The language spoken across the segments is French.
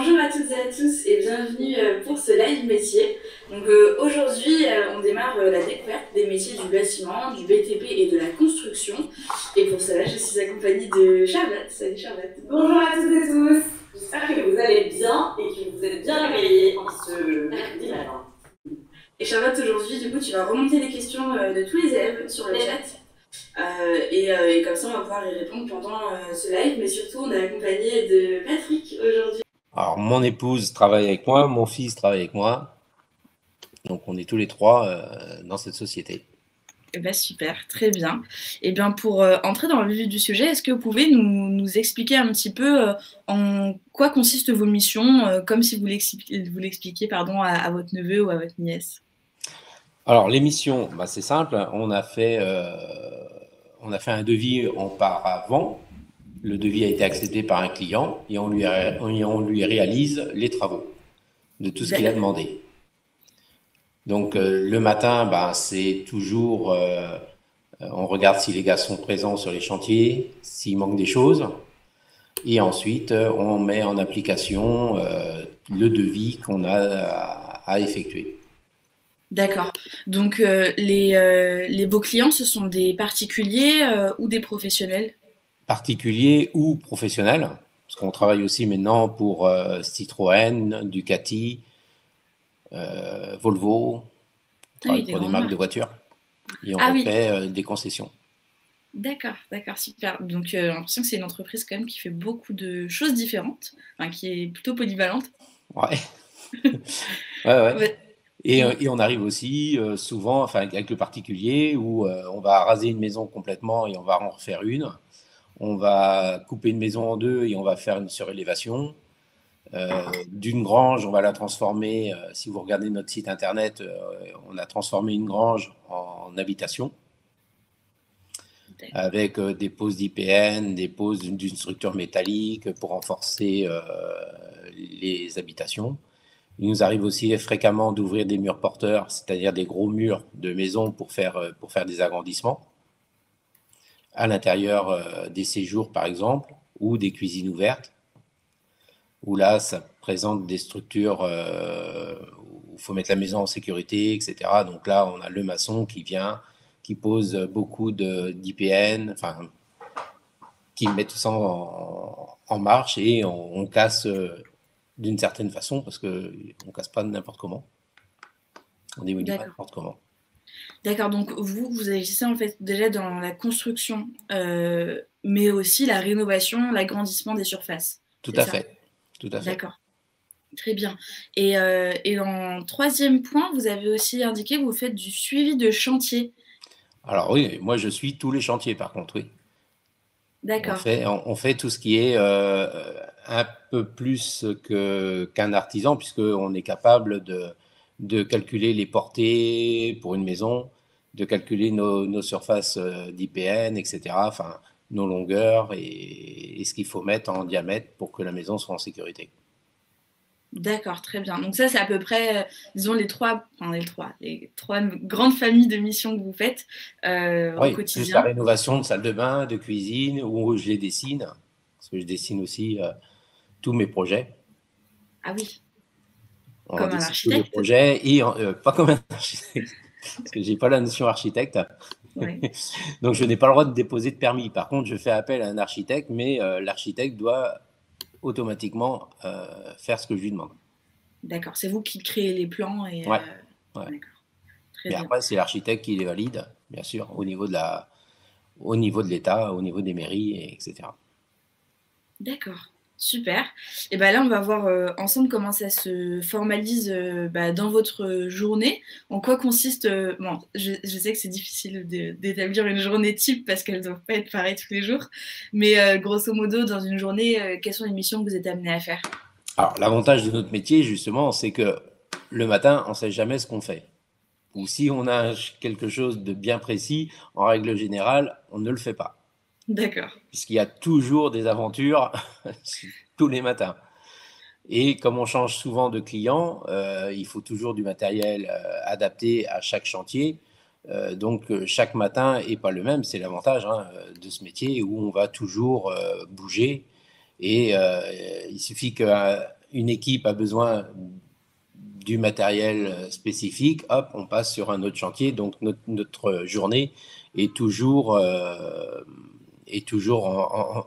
Bonjour à toutes et à tous et bienvenue pour ce live métier. Donc aujourd'hui, on démarre la découverte des métiers du bâtiment, du BTP et de la construction. Et pour cela, je suis accompagnée de Charlotte. Salut Charlotte. Bonjour à toutes et tous, j'espère que vous allez bien et que vous êtes bien réveillés en ce mercredi matin. Et Charlotte, aujourd'hui, du coup, tu vas remonter les questions de tous les élèves sur le chat. Et comme ça, on va pouvoir y répondre pendant ce live. Mais surtout, on est accompagné de Patrick aujourd'hui. Alors, mon épouse travaille avec moi, mon fils travaille avec moi. Donc, on est tous les trois dans cette société. Eh ben, super, très bien. Et bien pour entrer dans le vif du sujet, est-ce que vous pouvez nous expliquer un petit peu en quoi consistent vos missions, comme si vous l'expliquiez à votre neveu ou à votre nièce? Alors, les missions, c'est simple. On a fait un devis auparavant. Le devis a été accepté par un client et on lui réalise les travaux de tout ce qu'il a demandé. Donc, le matin, c'est toujours... on regarde si les gars sont présents sur les chantiers, s'il manque des choses. Et ensuite, on met en application le devis qu'on a à effectuer. D'accord. Donc, vos clients, ce sont des particuliers ou des professionnels? Particuliers ou professionnels, parce qu'on travaille aussi maintenant pour Citroën, Ducati, Volvo, on travaille pour des marques de voitures et on fait des concessions. D'accord, super. Donc, j'ai l'impression que c'est une entreprise quand même qui fait beaucoup de choses différentes, enfin, qui est plutôt polyvalente. Ouais. Ouais. Et on arrive aussi souvent, avec le particulier, où on va raser une maison complètement et on va en refaire une. On va couper une maison en deux et on va faire une surélévation. D'une grange, on va la transformer. Si vous regardez notre site internet, on a transformé une grange en habitation avec des poses d'IPN, des poses d'une structure métallique pour renforcer les habitations. Il nous arrive aussi fréquemment d'ouvrir des murs porteurs, c'est-à-dire des gros murs de maison pour faire des agrandissements à l'intérieur des séjours, par exemple, ou des cuisines ouvertes, où là, ça présente des structures où il faut mettre la maison en sécurité, etc. Donc là, on a le maçon qui vient, qui pose beaucoup d'IPN, qui met tout ça en marche et on casse d'une certaine façon, parce qu'on ne casse pas n'importe comment. On démolit pas n'importe comment. D'accord, donc vous agissez en fait déjà dans la construction, mais aussi la rénovation, l'agrandissement des surfaces. Tout à fait. D'accord, très bien. Et en troisième point, vous avez aussi indiqué que vous faites du suivi de chantier. Alors oui, moi je suis tous les chantiers par contre, oui. D'accord. On fait tout ce qui est un peu plus qu'un artisan, puisqu'on est capable de calculer les portées pour une maison, de calculer nos surfaces d'IPN, etc., nos longueurs et ce qu'il faut mettre en diamètre pour que la maison soit en sécurité. D'accord, très bien. Donc ça, c'est à peu près, disons, les trois grandes familles de missions que vous faites au quotidien. Plus la rénovation de salle de bain, de cuisine, où je les dessine, parce que je dessine aussi tous mes projets. Ah oui. Comme un architecte. Tous les projets, et pas comme un architecte, parce que j'ai pas la notion architecte. Ouais. Donc je n'ai pas le droit de déposer de permis. Par contre, je fais appel à un architecte, mais l'architecte doit automatiquement faire ce que je lui demande. D'accord, c'est vous qui créez les plans et. Ouais. D'accord. Très bien. Après, c'est l'architecte qui les valide, bien sûr, au niveau de l'État, au niveau des mairies, etc. D'accord, super. Et bien là, on va voir ensemble comment ça se formalise dans votre journée. En quoi consiste. Bon, je sais que c'est difficile d'établir une journée type parce qu'elles ne doivent pas être pareilles tous les jours. Mais grosso modo, dans une journée, quelles sont les missions que vous êtes amené à faire? Alors, l'avantage de notre métier, justement, c'est que le matin, on ne sait jamais ce qu'on fait. Ou si on a quelque chose de bien précis, en règle générale, on ne le fait pas. D'accord. Puisqu'il y a toujours des aventures tous les matins. Et comme on change souvent de clients, il faut toujours du matériel adapté à chaque chantier. Donc, chaque matin n'est pas le même. C'est l'avantage de ce métier où on va toujours bouger. Et il suffit qu'une une équipe a besoin du matériel spécifique, hop, on passe sur un autre chantier. Donc notre journée est toujours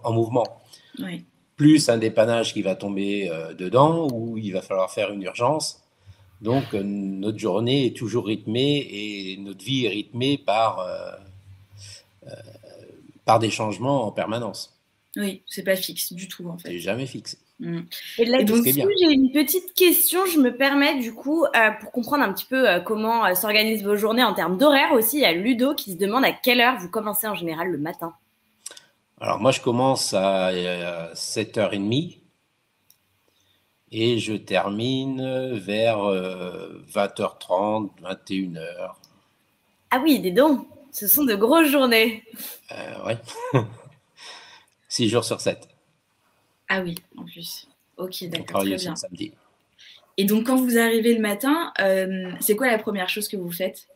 en mouvement. Oui. Plus un dépannage qui va tomber dedans, où il va falloir faire une urgence. Donc notre journée est toujours rythmée et notre vie est rythmée par des changements en permanence. Oui, c'est pas fixe du tout en fait. C'est jamais fixe. Et là-dessus, j'ai une petite question. Je me permets du coup, pour comprendre un petit peu comment s'organisent vos journées en termes d'horaire aussi, il y a Ludo qui se demande à quelle heure vous commencez en général le matin. Alors moi, je commence à 7h30 et je termine vers 20h30, 21h. Ah oui, dis donc, ce sont de grosses journées. Ouais. 6 jours sur 7. Ah oui, en plus. Ok, d'accord, travaille très aussi bien. le samedi. Et donc, quand vous arrivez le matin, c'est quoi la première chose que vous faites?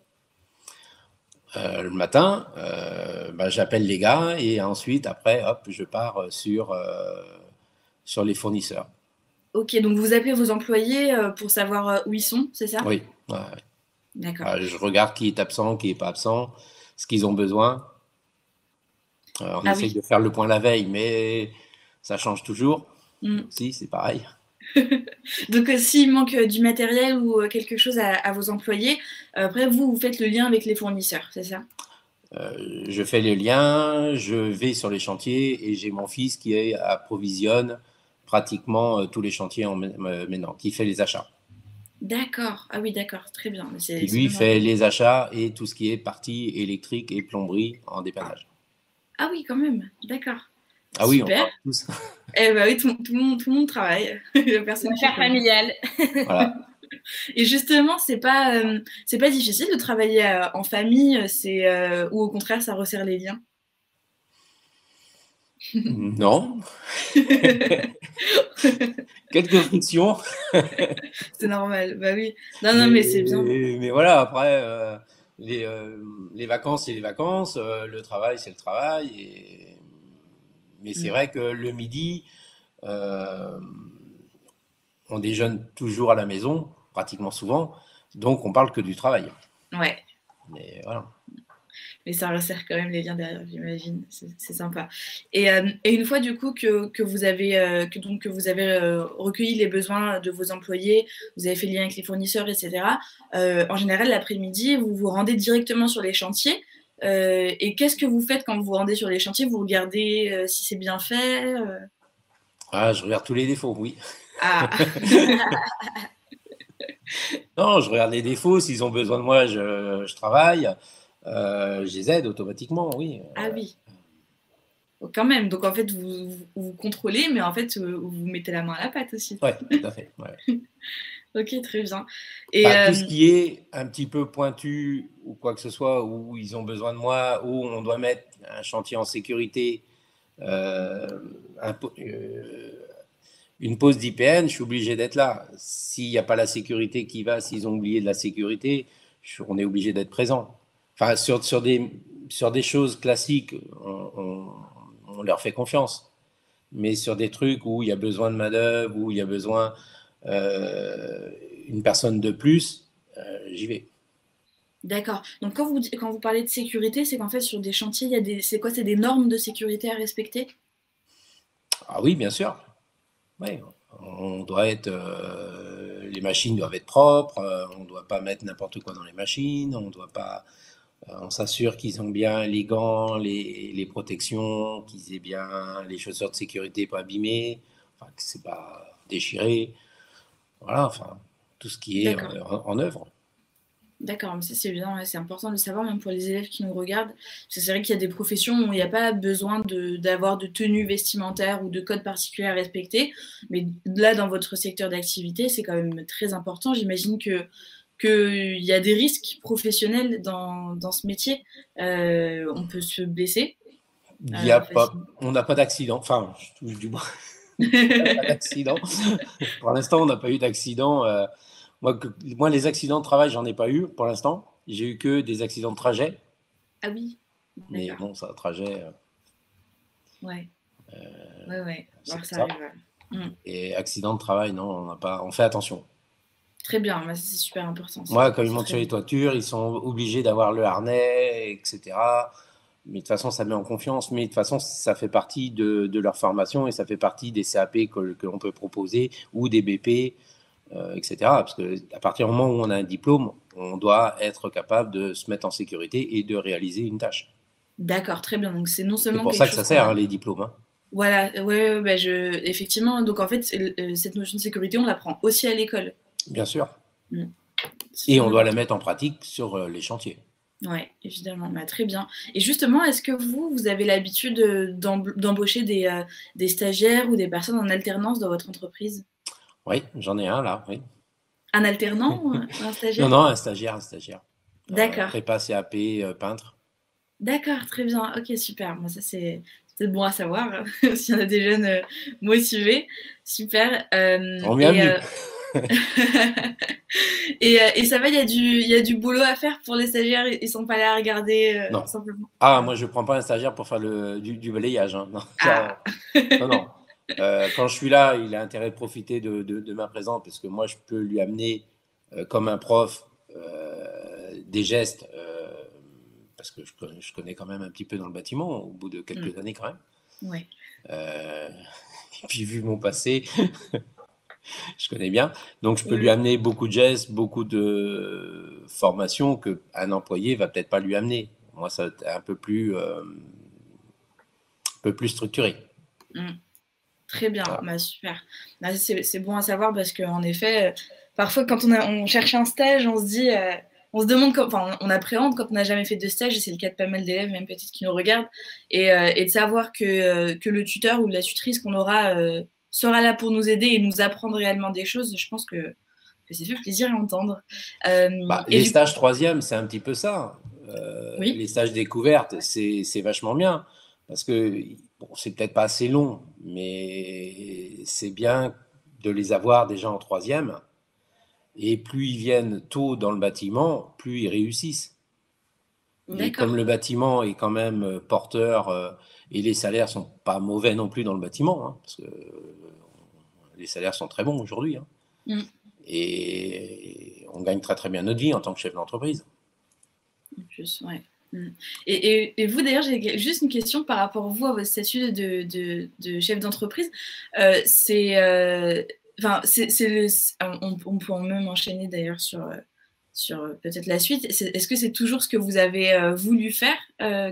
Le matin, j'appelle les gars et ensuite, après, hop, je pars sur les fournisseurs. Ok, donc vous appelez vos employés pour savoir où ils sont, c'est ça? Oui. Ouais. D'accord. Je regarde qui est absent, qui n'est pas absent, ce qu'ils ont besoin. On essaye de faire le point la veille, mais ça change toujours. Si, c'est pareil. Donc, s'il manque du matériel ou quelque chose à vos employés, après, vous faites le lien avec les fournisseurs, c'est ça? Je fais les liens, je vais sur les chantiers et j'ai mon fils qui approvisionne pratiquement tous les chantiers maintenant, qui fait les achats. D'accord. Ah oui, d'accord. Très bien. Qui lui fait les achats et tout ce qui est partie électrique et plomberie en dépannage. Ah oui, quand même. D'accord. Ah oui, super. On parle tous. Eh ben oui, tout le monde travaille. Personne faire familiale. Voilà. Et justement, c'est pas difficile de travailler en famille, ou au contraire, ça resserre les liens? Non. Quelques frictions. C'est normal, bah oui. Non, mais c'est bien. Mais voilà, après, les vacances, c'est les vacances, le travail, c'est le travail. Mais c'est vrai que le midi, on déjeune toujours à la maison, pratiquement souvent, donc on parle que du travail. Ouais. Mais voilà. Mais ça resserre quand même les liens derrière, j'imagine. C'est sympa. Et une fois du coup que vous avez recueilli les besoins de vos employés, vous avez fait le lien avec les fournisseurs, etc. En général, l'après-midi, vous vous rendez directement sur les chantiers. Et qu'est-ce que vous faites quand vous vous rendez sur les chantiers? Vous regardez si c'est bien fait? Ah, je regarde tous les défauts, oui. Ah. Non, je regarde les défauts. S'ils ont besoin de moi, je travaille. Je les aide automatiquement, oui. Ah oui. Quand même. Donc en fait, vous contrôlez, mais en fait, vous mettez la main à la pâte aussi. Oui, tout à fait. Ouais. Ok, très bien. Et tout ce qui est un petit peu pointu ou quoi que ce soit, où ils ont besoin de moi, où on doit mettre un chantier en sécurité, une pause d'IPN, je suis obligé d'être là. S'il n'y a pas la sécurité qui va, s'ils ont oublié de la sécurité, on est obligé d'être présent. Enfin, sur des choses classiques, on leur fait confiance. Mais sur des trucs où il y a besoin de main-d'œuvre, où il y a besoin une personne de plus, j'y vais. D'accord. Donc quand vous parlez de sécurité, c'est qu'en fait sur des chantiers, c'est des normes de sécurité à respecter? Ah oui, bien sûr. Oui, on doit être, les machines doivent être propres, on ne doit pas mettre n'importe quoi dans les machines, on doit pas, on s'assure qu'ils ont bien les gants, les protections, qu'ils aient bien les chaussures de sécurité pas abîmées, enfin, que c'est pas déchiré. Voilà, enfin, tout ce qui est en œuvre. D'accord, mais ça c'est bien, ouais, c'est important de le savoir, même pour les élèves qui nous regardent. Parce que c'est vrai qu'il y a des professions où il n'y a pas besoin d'avoir de tenue vestimentaire ou de code particulier à respecter. Mais là, dans votre secteur d'activité, c'est quand même très important. J'imagine qu'il y a des risques professionnels dans ce métier. On peut se blesser. On n'a pas d'accident. Enfin, je touche du bois. Pas d'accident. Pour l'instant, on n'a pas eu d'accident. Moi, les accidents de travail, j'en ai pas eu pour l'instant. J'ai eu que des accidents de trajet. Ah oui. Mais bon, ça, trajet. Ouais. Ouais. Alors, ça ça. arrive. Et accident de travail, non, on n'a pas, on fait attention. Très bien, c'est super important. Moi, quand ils montent sur les toitures, ils sont obligés d'avoir le harnais, etc. Mais de toute façon, ça met en confiance. Mais de toute façon, ça fait partie de leur formation et ça fait partie des CAP que l'on peut proposer ou des BP, etc. Parce qu'à partir du moment où on a un diplôme, on doit être capable de se mettre en sécurité et de réaliser une tâche. D'accord, très bien. Donc, c'est non seulement. C'est pour ça que ça sert, les diplômes. Hein. Voilà, effectivement. Donc, en fait, cette notion de sécurité, on l'apprend aussi à l'école. Bien sûr. Et on doit la mettre en pratique sur les chantiers. Oui, évidemment. Bah, très bien. Et justement, est-ce que vous avez l'habitude d'embaucher des stagiaires ou des personnes en alternance dans votre entreprise? Oui, j'en ai un là, oui. Un alternant ou un stagiaire? Non, un stagiaire. D'accord. Prépa, CAP, peintre. D'accord, très bien. Ok, super. Bon, ça, c'est bon à savoir. S'il y en a des jeunes motivés. Super. Bienvenue. Et ça va, il y a du boulot à faire pour les stagiaires, ils sont pas là à regarder non. simplement. Ah, moi je prends pas un stagiaire pour faire du balayage. Hein. Non, non. Quand je suis là, il a intérêt de profiter de ma présence parce que moi je peux lui amener comme un prof des gestes parce que je connais quand même un petit peu dans le bâtiment au bout de quelques années quand même. Ouais. Et puis vu mon passé. Je connais bien. Donc, je peux lui amener beaucoup de gestes, beaucoup de formations qu'un employé ne va peut-être pas lui amener. Moi, ça va être un peu plus structuré. Très bien, voilà. Bah, super. Bah, c'est bon à savoir parce qu'en effet, parfois, quand on cherche un stage, on se dit... on se demande, on appréhende quand on n'a jamais fait de stage, et c'est le cas de pas mal d'élèves, même peut-être qui nous regardent, et de savoir que le tuteur ou la tutrice qu'on aura... sera là pour nous aider et nous apprendre réellement des choses, je pense que ça fait plaisir à entendre. Les stages troisième, c'est un petit peu ça. Oui. Les stages découvertes, c'est vachement bien. Parce que c'est peut-être pas assez long, mais c'est bien de les avoir déjà en troisième. Et plus ils viennent tôt dans le bâtiment, plus ils réussissent. Et comme le bâtiment est quand même porteur et les salaires sont pas mauvais non plus dans le bâtiment, hein, parce que les salaires sont très bons aujourd'hui. Hein, et on gagne très très bien notre vie en tant que chef d'entreprise. En plus, ouais. Et vous, d'ailleurs, j'ai juste une question par rapport à votre statut de chef d'entreprise. On peut même enchaîner d'ailleurs sur peut-être la suite. Est-ce que c'est toujours ce que vous avez voulu faire,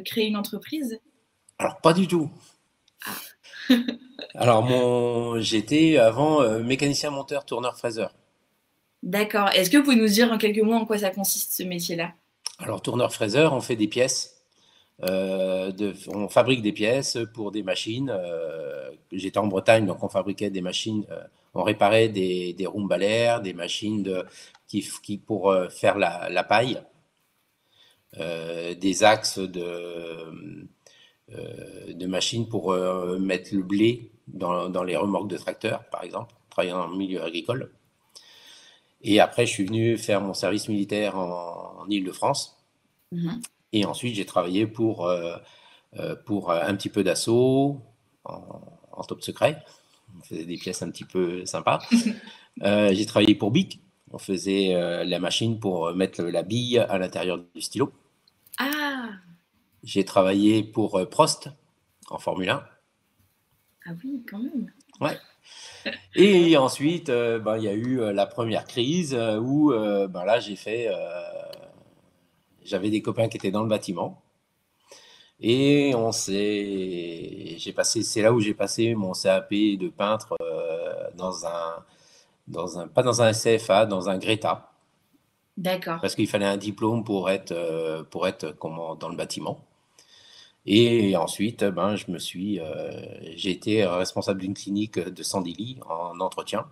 créer une entreprise? Alors, pas du tout. Ah. Alors, j'étais avant mécanicien monteur, tourneur fraiseur. D'accord. Est-ce que vous pouvez nous dire en quelques mots en quoi ça consiste ce métier-là? Alors, tourneur fraiseur, on fait des pièces. On fabrique des pièces pour des machines. J'étais en Bretagne, donc on fabriquait des machines. On réparait des roues à l'air, des machines qui pour faire la paille, des axes de machines pour mettre le blé dans les remorques de tracteurs, par exemple, travaillant dans le milieu agricole. Et après, je suis venu faire mon service militaire en Île-de-France. Et ensuite, j'ai travaillé pour un petit peu d'assaut en top secret. On faisait des pièces un petit peu sympas. J'ai travaillé pour BIC. On faisait la machine pour mettre la bille à l'intérieur du stylo. Ah. J'ai travaillé pour Prost en Formule 1. Ah oui, quand même. Ouais. Et ensuite, il y a eu la première crise où là, j'avais des copains qui étaient dans le bâtiment. Et c'est là où j'ai passé mon CAP de peintre pas dans un CFA, dans un Greta. D'accord. Parce qu'il fallait un diplôme pour être dans le bâtiment. Et ensuite, j'ai été responsable d'une clinique de Sandilly en entretien.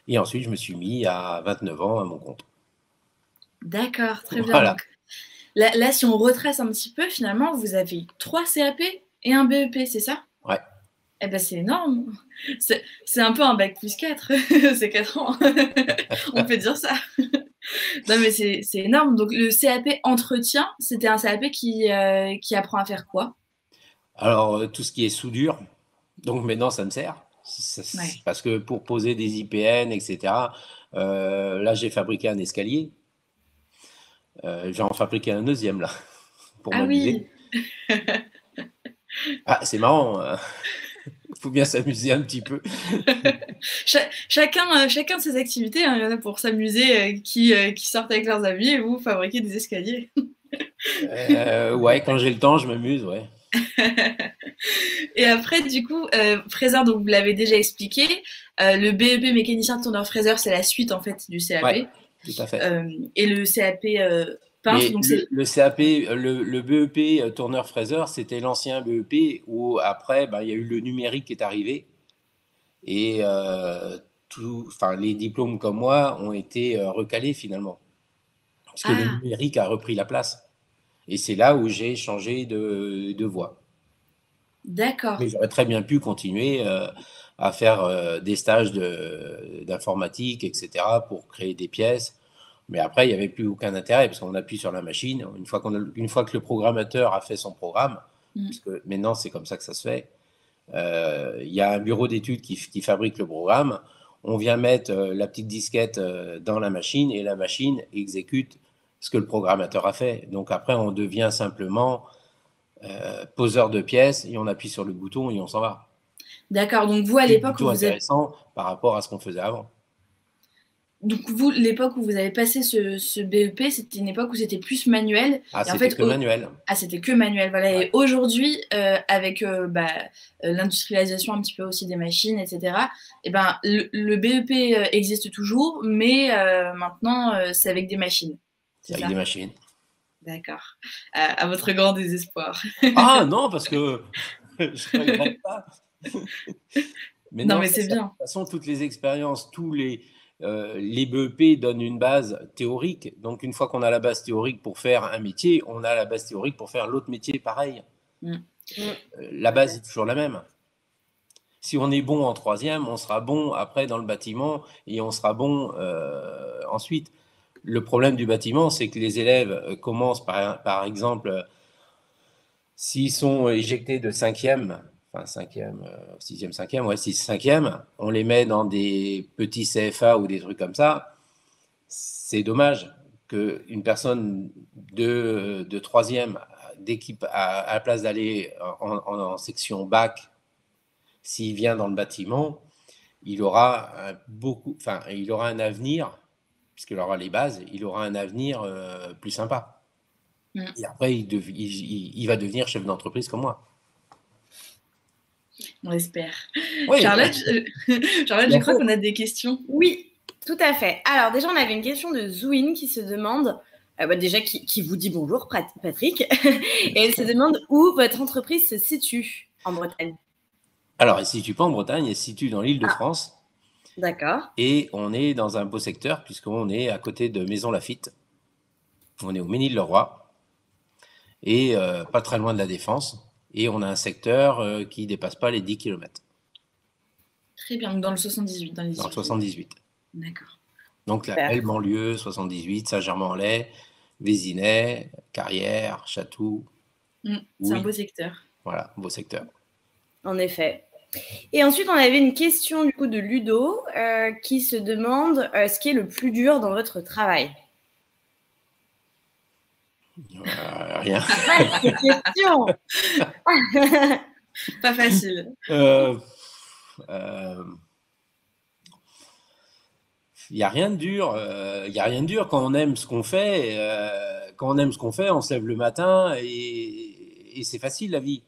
Et ensuite, je me suis mis à 29 ans à mon compte. D'accord, très bien. Voilà. Donc, là, si on retrace un petit peu, finalement, vous avez 3 CAP et un BEP, c'est ça? Ouais. Eh ben, c'est énorme. C'est un peu un bac plus 4. C'est 4 ans. On peut dire ça. Non, mais c'est énorme. Donc, le CAP entretien, c'était un CAP qui apprend à faire quoi? Alors, tout ce qui est soudure. Donc, maintenant, ça me sert. Parce que pour poser des IPN, etc., là, j'ai fabriqué un escalier. Je vais en fabriquer un deuxième, là, pour m'amuser. Oui. Ah, c'est marrant. Il faut bien s'amuser un petit peu. Chacun de ses activités, hein. Il y en a pour s'amuser qui sortent avec leurs amis et vous fabriquez des escaliers. Ouais, quand j'ai le temps, je m'amuse, ouais. Et après, du coup, fraiseur, donc vous l'avez déjà expliqué. Le BEP mécanicien tourneur fraiseur, c'est la suite en fait du CAP. Ouais, tout à fait. Et le CAP peintre, donc le CAP, le BEP tourneur fraiseur, c'était l'ancien BEP où après, il y a eu le numérique qui est arrivé et les diplômes comme moi ont été recalés finalement parce que le numérique a repris la place. Et c'est là où j'ai changé de voie. D'accord. Mais j'aurais très bien pu continuer à faire des stages d'informatique, etc., pour créer des pièces. Mais après, il n'y avait plus aucun intérêt parce qu'on appuie sur la machine. Une fois que le programmateur a fait son programme, parce que maintenant, c'est comme ça que ça se fait, il y a un bureau d'études qui fabrique le programme. On vient mettre la petite disquette dans la machine et la machine exécute ce que le programmateur a fait. Donc après, on devient simplement poseur de pièces et on appuie sur le bouton et on s'en va. D'accord. Donc vous, à l'époque où vous intéressant par rapport à ce qu'on faisait avant. Donc vous, l'époque où vous avez passé ce BEP, c'était une époque où c'était plus manuel. Ah, c'était que manuel. Ah, c'était que manuel, voilà. Ouais. Et aujourd'hui, avec l'industrialisation un petit peu aussi des machines, etc., le BEP existe toujours, mais maintenant, c'est avec des machines. C'est avec des machines. D'accord. À votre grand désespoir. Ah non, parce que je ne regrette pas. Mais non, mais c'est bien. De toute façon, toutes les expériences, tous les BEP donnent une base théorique. Donc, une fois qu'on a la base théorique pour faire un métier, on a la base théorique pour faire l'autre métier pareil. La base est toujours la même. Si on est bon en troisième, on sera bon après dans le bâtiment et on sera bon ensuite. Le problème du bâtiment, c'est que les élèves commencent par exemple, s'ils sont éjectés de cinquième, enfin cinquième, sixième, cinquième, ouais, six, cinquième, on les met dans des petits CFA ou des trucs comme ça. C'est dommage qu'une personne de troisième, d'équipe à la place d'aller en section bac, s'il vient dans le bâtiment, il aura un avenir, puisqu'il aura les bases, il aura un avenir plus sympa. Et après, il va devenir chef d'entreprise comme moi. On l'espère. Oui. Charlotte, je crois qu'on a des questions. Oui, tout à fait. Alors déjà, on avait une question de Zouine qui se demande, déjà qui vous dit bonjour, Patrick, et elle se demande où votre entreprise se situe en Bretagne. Alors, elle ne se situe pas en Bretagne, elle se situe dans l'Île-de-France. D'accord. Et on est dans un beau secteur puisqu'on est à côté de Maison Lafitte. On est au Mesnil-le-Roi et pas très loin de la Défense. Et on a un secteur qui ne dépasse pas les 10 km. Très bien, donc dans le 78. Dans le 78. D'accord. Donc la belle banlieue, 78, Saint-Germain-en-Laye, Vézinay, Carrière, Chatou. C'est un beau secteur. Voilà, beau secteur. En effet. Et ensuite, on avait une question du coup de Ludo qui se demande ce qui est le plus dur dans votre travail. Rien. Question. Pas facile. Il n'y a rien de dur. Il y a rien de dur quand on aime ce qu'on fait. Quand on aime ce qu'on fait, on se lève le matin et c'est facile la vie.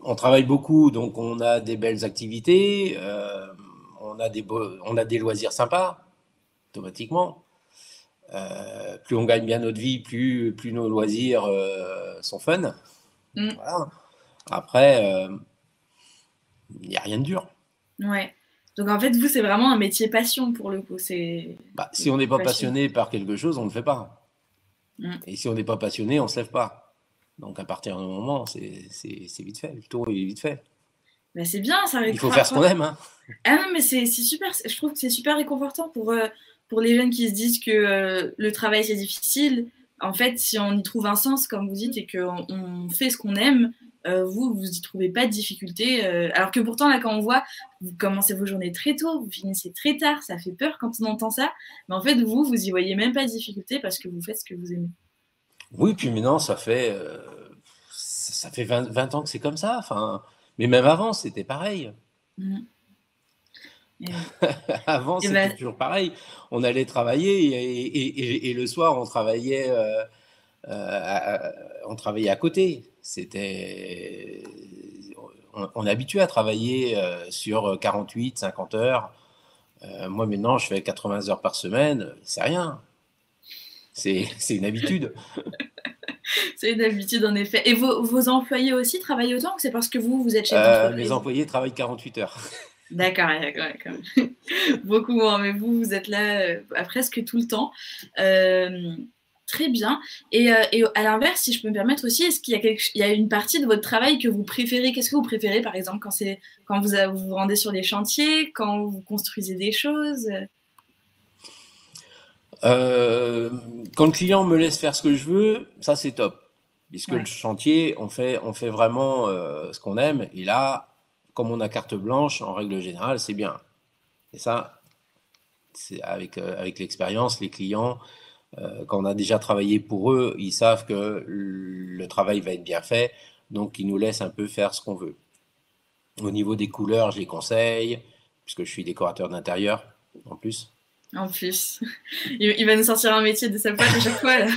On travaille beaucoup, donc on a des belles activités, on a des loisirs sympas, automatiquement. Plus on gagne bien notre vie, plus nos loisirs sont fun. Voilà. Après, il n'y a rien de dur. Ouais. Donc en fait, vous, c'est vraiment un métier passion pour le coup. Si on n'est pas passionné par quelque chose, on ne le fait pas. Et si on n'est pas passionné, on ne se lève pas. Donc, à partir d'un moment, c'est vite fait. Le tour est vite fait. Ben, c'est bien, ça. Il faut faire ce qu'on aime. Hein. Ah non, mais c'est super. Je trouve que c'est super réconfortant pour les jeunes qui se disent que le travail, c'est difficile. En fait, si on y trouve un sens, comme vous dites, et qu'on fait ce qu'on aime, vous y trouvez pas de difficulté. Alors que pourtant, là, quand on voit, vous commencez vos journées très tôt, vous finissez très tard, ça fait peur quand on entend ça. Mais en fait, vous y voyez même pas de difficulté parce que vous faites ce que vous aimez. Oui, puis maintenant, ça fait 20 ans que c'est comme ça. Enfin, mais même avant, c'était pareil. Mmh. Avant, c'était toujours pareil. On allait travailler et le soir, on travaillait à côté. On est habitué à travailler sur 48, 50 heures. Moi, maintenant, je fais 80 heures par semaine. C'est rien. C'est une habitude. C'est une habitude, en effet. Et vos employés aussi travaillent autant ou c'est parce que vous êtes chef d'entreprise? Mes employés travaillent 48 heures. D'accord. Beaucoup moins, mais vous êtes là presque tout le temps. Très bien. Et à l'inverse, si je peux me permettre aussi, est-ce qu'il y a une partie de votre travail que vous préférez? Qu'est-ce que vous préférez, par exemple, quand vous vous rendez sur les chantiers, quand vous construisez des choses? Quand le client me laisse faire ce que je veux, ça c'est top. Puisque le chantier, on fait vraiment ce qu'on aime. Et là, comme on a carte blanche, en règle générale, c'est bien. Et ça, c'est avec l'expérience, les clients, quand on a déjà travaillé pour eux, ils savent que le travail va être bien fait. Donc, ils nous laissent un peu faire ce qu'on veut. Au niveau des couleurs, je les conseille, puisque je suis décorateur d'intérieur, en plus. En plus, il va nous sortir un métier de sa poche à chaque fois, là.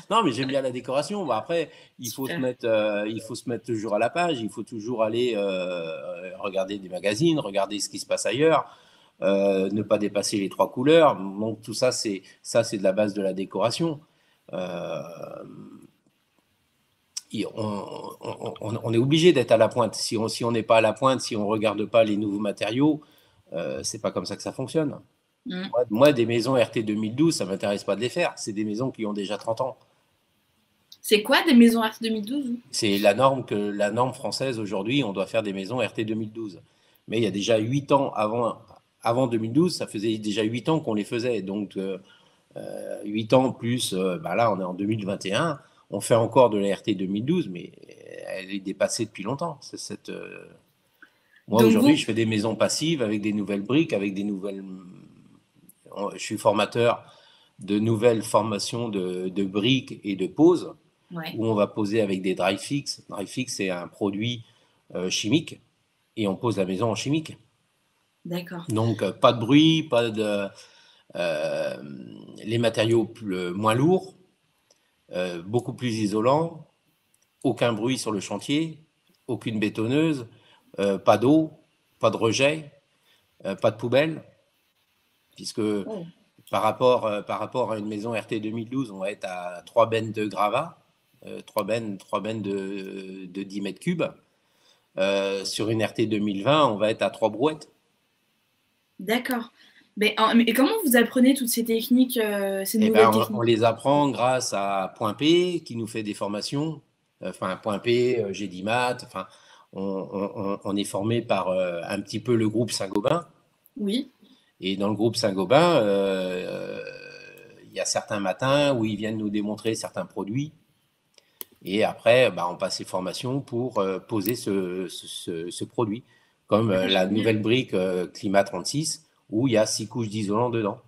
Non, mais j'aime bien la décoration. Bon, après, il faut se mettre toujours à la page. Il faut toujours aller regarder des magazines, regarder ce qui se passe ailleurs, ne pas dépasser les 3 couleurs. Donc tout ça, c'est de la base de la décoration. On est obligé d'être à la pointe. Si on n'est pas à la pointe, si on regarde pas les nouveaux matériaux, c'est pas comme ça que ça fonctionne. Moi, des maisons RT 2012, ça m'intéresse pas de les faire. C'est des maisons qui ont déjà 30 ans. C'est quoi des maisons RT 2012? C'est la norme française aujourd'hui, on doit faire des maisons RT 2012. Mais il y a déjà 8 ans avant 2012, ça faisait déjà 8 ans qu'on les faisait. Donc 8 ans plus, là on est en 2021, on fait encore de la RT 2012, mais elle est dépassée depuis longtemps. Moi, aujourd'hui, je fais des maisons passives avec des nouvelles briques, avec des nouvelles. Je suis formateur de nouvelles formations de briques et de poses, où on va poser avec des dry fix. Dry fix, c'est un produit chimique, et on pose la maison en chimique. D'accord. Donc, pas de bruit, pas de. Les matériaux moins lourds, beaucoup plus isolants, aucun bruit sur le chantier, aucune bétonneuse. Pas d'eau, pas de rejet, pas de poubelle, puisque par rapport à une maison RT 2012, on va être à 3 bennes de gravat, 3 bennes de 10 mètres cubes. Sur une RT 2020, on va être à 3 brouettes. D'accord. Et comment vous apprenez toutes ces techniques, ces nouvelles techniques? On les apprend grâce à Point P, qui nous fait des formations. Point P, GDMAT, on est formé par un petit peu le groupe Saint-Gobain. Oui. Et dans le groupe Saint-Gobain, il y a certains matins où ils viennent nous démontrer certains produits. Et après, on passe les formations pour poser ce produit. Comme la nouvelle brique Climat 36, où il y a 6 couches d'isolant dedans.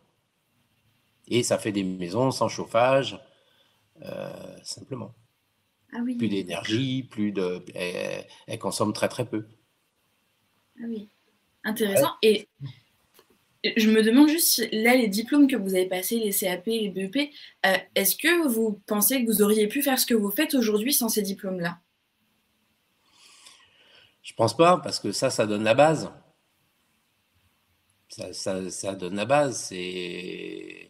Et ça fait des maisons sans chauffage, simplement. Ah oui. Plus d'énergie, elle consomme très très peu. Ah oui, intéressant. Et je me demande juste, là, les diplômes que vous avez passés, les CAP, les BEP, est-ce que vous pensez que vous auriez pu faire ce que vous faites aujourd'hui sans ces diplômes-là? Je pense pas, parce que ça donne la base. Ça donne la base. C'est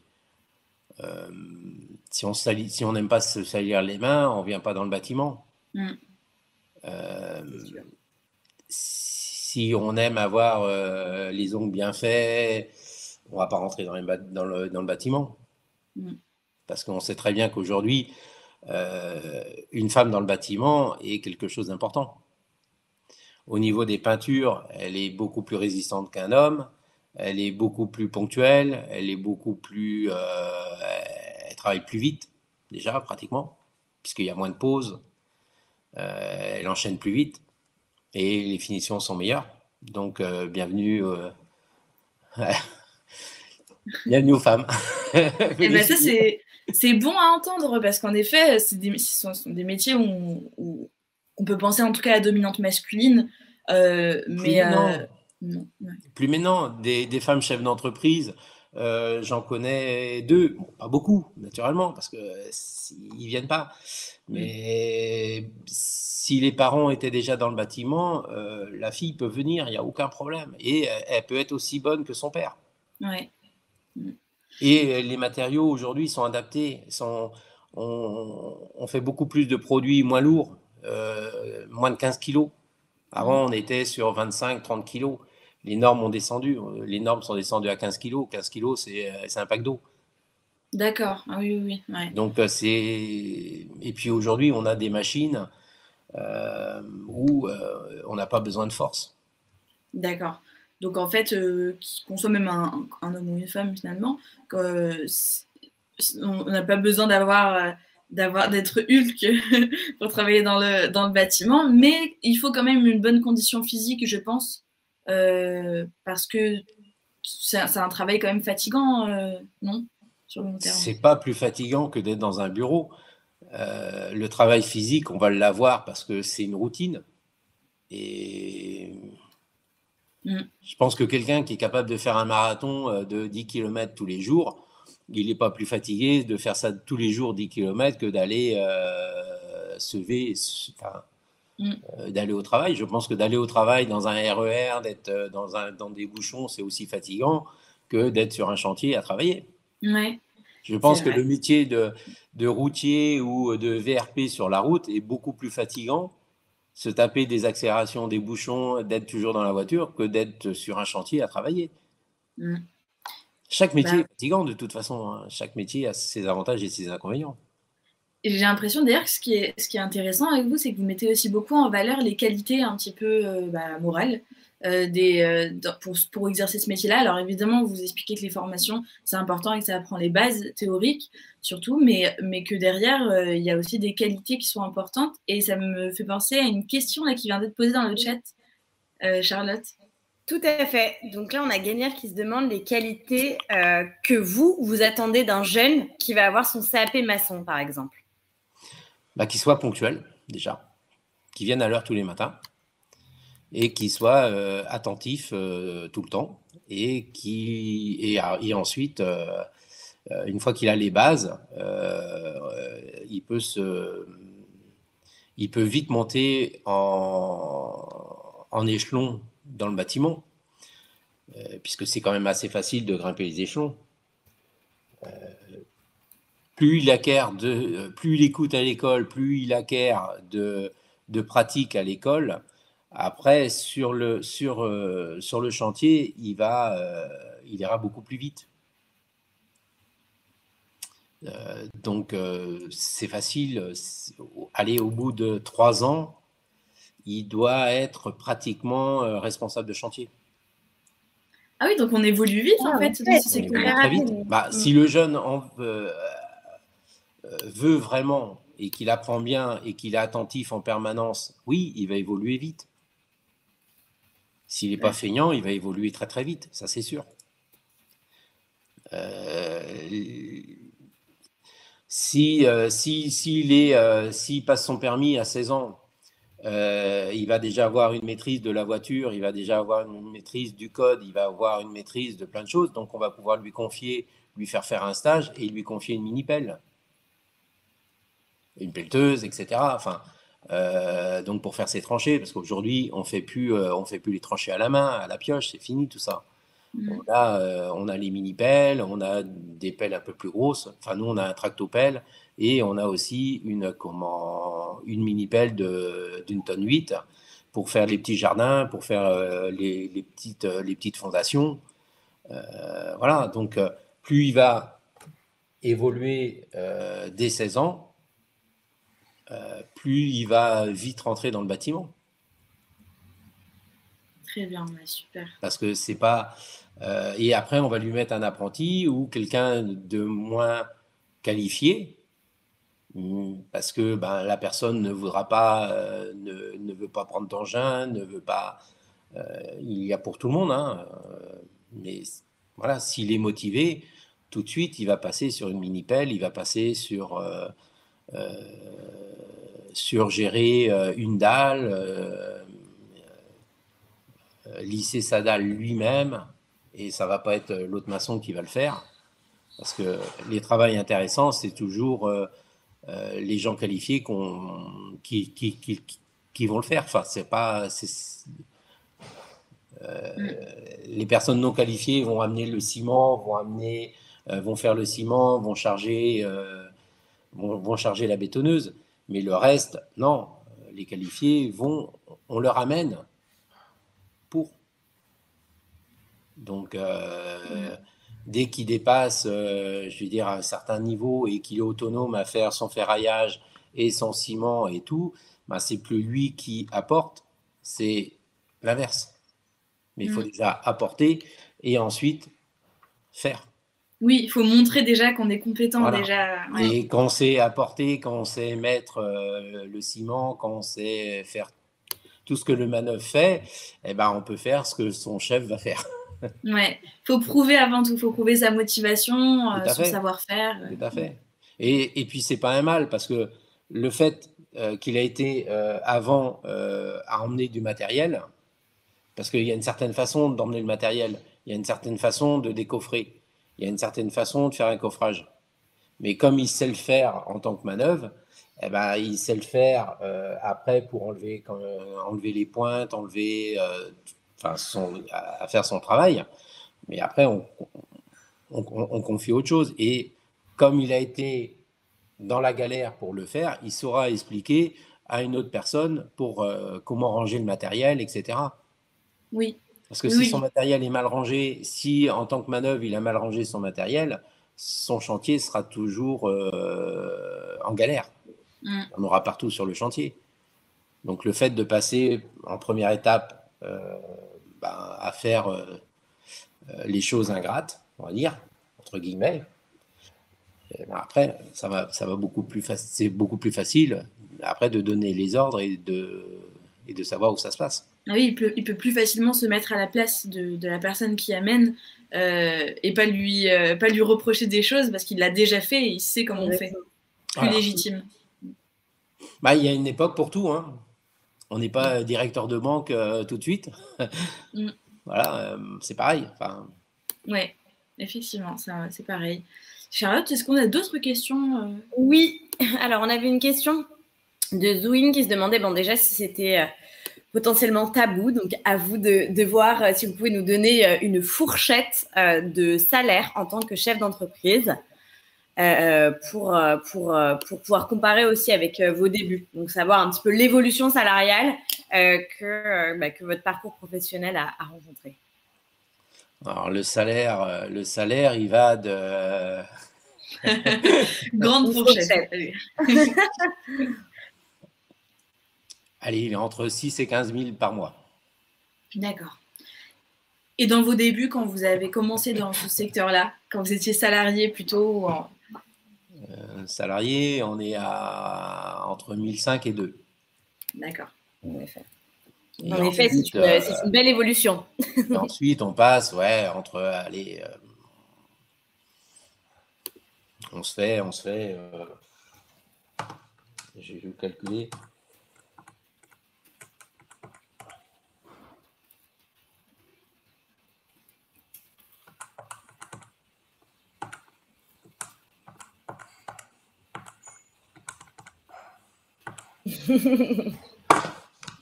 si on n'aime pas se salir les mains, on ne vient pas dans le bâtiment. Si on aime avoir les ongles bien faits, on ne va pas rentrer dans le bâtiment. Parce qu'on sait très bien qu'aujourd'hui, une femme dans le bâtiment est quelque chose d'important. Au niveau des peintures, elle est beaucoup plus résistante qu'un homme. Elle est beaucoup plus ponctuelle. Elle est beaucoup plus... elle travaille plus vite, déjà, pratiquement, puisqu'il y a moins de pauses. elle enchaîne plus vite et les finitions sont meilleures. Donc, bienvenue, bienvenue aux femmes. Et ben ça, c'est bon à entendre parce qu'en effet, ce sont des métiers où on peut penser en tout cas à la dominante masculine. Non, ouais. Plus maintenant, des femmes chefs d'entreprise, j'en connais 2, bon, pas beaucoup, naturellement, parce qu'ils viennent pas. Mais si les parents étaient déjà dans le bâtiment, la fille peut venir, il n'y a aucun problème. Et elle peut être aussi bonne que son père. Ouais. Et les matériaux aujourd'hui sont adaptés. On fait beaucoup plus de produits moins lourds, moins de 15 kilos. Avant, on était sur 25-30 kilos. Les normes ont descendu. Les normes sont descendues à 15 kilos. 15 kilos, c'est un pack d'eau. D'accord. Ah oui, oui. Ouais. Donc, et puis aujourd'hui, on a des machines où on n'a pas besoin de force. D'accord. Donc, en fait, qu'on soit même un homme ou une femme, finalement, on n'a pas besoin d'être Hulk pour travailler dans le bâtiment, mais il faut quand même une bonne condition physique, je pense, parce que c'est un travail quand même fatigant, non? Sur le long terme. C'est pas plus fatigant que d'être dans un bureau. Le travail physique, on va l'avoir parce que c'est une routine. Et je pense que quelqu'un qui est capable de faire un marathon de 10 km tous les jours, il n'est pas plus fatigué de faire ça tous les jours 10 km que d'aller d'aller au travail. Je pense que d'aller au travail dans un RER, d'être dans des bouchons, c'est aussi fatigant que d'être sur un chantier à travailler. Ouais, je pense que le métier de routier ou de VRP sur la route est beaucoup plus fatigant, se taper des accélérations, des bouchons, d'être toujours dans la voiture, que d'être sur un chantier à travailler. Chaque métier est fatigant de toute façon. Hein. Chaque métier a ses avantages et ses inconvénients. J'ai l'impression d'ailleurs que ce qui est intéressant avec vous, c'est que vous mettez aussi beaucoup en valeur les qualités un petit peu morales pour exercer ce métier-là. Alors évidemment, vous expliquez que les formations, c'est important et que ça apprend les bases théoriques surtout, mais que derrière, il y a aussi des qualités qui sont importantes. Et ça me fait penser à une question là, qui vient d'être posée dans le chat, Charlotte. Tout à fait. Donc là, on a Gagnère qui se demande les qualités que vous attendez d'un jeune qui va avoir son CAP maçon, par exemple. Qu'il soit ponctuel, déjà, qu'il vienne à l'heure tous les matins et qu'il soit attentif tout le temps et ensuite, une fois qu'il a les bases, il peut vite monter en échelon dans le bâtiment, puisque c'est quand même assez facile de grimper les échelons. Plus il écoute à l'école, plus il acquiert de pratique à l'école. Après, sur le chantier, il ira beaucoup plus vite. Donc, c'est facile. Aller au bout de 3 ans, il doit être pratiquement responsable de chantier. Ah oui, donc on évolue vite en fait. C'est très vite. Si le jeune veut vraiment et qu'il apprend bien et qu'il est attentif en permanence, oui, il va évoluer vite. S'il n'est pas feignant, il va évoluer très très vite, ça c'est sûr. S'il passe son permis à 16 ans, il va déjà avoir une maîtrise de la voiture, il va déjà avoir une maîtrise du code, il va avoir une maîtrise de plein de choses. Donc, on va pouvoir lui faire un stage et lui confier une mini-pelle, une pelleteuse, etc. Donc, pour faire ses tranchées, parce qu'aujourd'hui, on fait plus les tranchées à la main, à la pioche, c'est fini tout ça. On a les mini-pelles, on a des pelles un peu plus grosses. Enfin, nous, on a un tractopelle et on a aussi une mini-pelle d'une tonne 8 pour faire les petits jardins, pour faire les petites fondations. Voilà, donc plus il va évoluer dès 16 ans, plus il va vite rentrer dans le bâtiment. Très bien, super. Parce que c'est pas... et après, on va lui mettre un apprenti ou quelqu'un de moins qualifié, parce que ben, la personne ne voudra pas, ne veut pas prendre d'engin, ne veut pas. Il y a pour tout le monde, hein, mais voilà, s'il est motivé, tout de suite, il va passer sur une mini-pelle, il va passer sur gérer une dalle, lisser sa dalle lui-même, et ça va pas être l'autre maçon qui va le faire, parce que les travaux intéressants, c'est toujours les gens qualifiés qui vont le faire. Enfin, c'est pas, les personnes non qualifiées vont amener le ciment, vont faire le ciment, vont charger la bétonneuse. Mais le reste, non. Les qualifiés on leur amène pour. Donc, dès qu'il dépasse, je veux dire, un certain niveau et qu'il est autonome à faire son ferraillage et son ciment et tout, ben, c'est plus lui qui apporte, c'est l'inverse. Mais il faut déjà apporter et ensuite faire. Oui, il faut montrer déjà qu'on est compétent. Voilà. Déjà. Ouais. Et quand on sait apporter, quand on sait mettre le ciment, quand on sait faire tout ce que le manœuvre fait, eh ben, on peut faire ce que son chef va faire. Ouais, il faut prouver avant tout, il faut prouver sa motivation, son savoir-faire. Tout à fait. Et puis, c'est pas un mal, parce que le fait qu'il a été avant à emmener du matériel, parce qu'il y a une certaine façon d'emmener le matériel, il y a une certaine façon de décoffrer, il y a une certaine façon de faire un coffrage. Mais comme il sait le faire en tant que manœuvre, eh ben, il sait le faire après pour enlever les pointes, à faire son travail. Mais après, on confie autre chose. Et comme il a été dans la galère pour le faire, il saura expliquer à une autre personne pour comment ranger le matériel, etc. Oui. Parce que si son matériel est mal rangé, si en tant que manœuvre, il a mal rangé son matériel, son chantier sera toujours en galère. On aura partout sur le chantier. Donc le fait de passer en première étape à faire les choses ingrates, on va dire, entre guillemets, après, ça va beaucoup plus c'est beaucoup plus facile après de donner les ordres et de savoir où ça se passe. Ah oui, il peut plus facilement se mettre à la place de la personne qui amène et pas lui reprocher des choses parce qu'il l'a déjà fait et il sait comment on fait. Plus légitime. Bah, il y a une époque pour tout, hein. On n'est pas directeur de banque tout de suite. Voilà, c'est pareil. Enfin... Ouais, effectivement, c'est pareil. Charlotte, est-ce qu'on a d'autres questions Oui, alors on avait une question de Zouine qui se demandait déjà si c'était potentiellement tabou, donc à vous de voir si vous pouvez nous donner une fourchette de salaire en tant que chef d'entreprise pour pouvoir comparer aussi avec vos débuts, donc savoir un petit peu l'évolution salariale que votre parcours professionnel a rencontré. Alors le salaire, il va de grande fourchette. Allez, il est entre 6 et 15 000 par mois. D'accord. Et dans vos débuts, quand vous avez commencé dans ce secteur-là, quand vous étiez salarié plutôt salarié, on est à entre 1005 et 2. D'accord, en effet. En effet, c'est une belle évolution. Ensuite, on passe, on se fait, je vais calculer.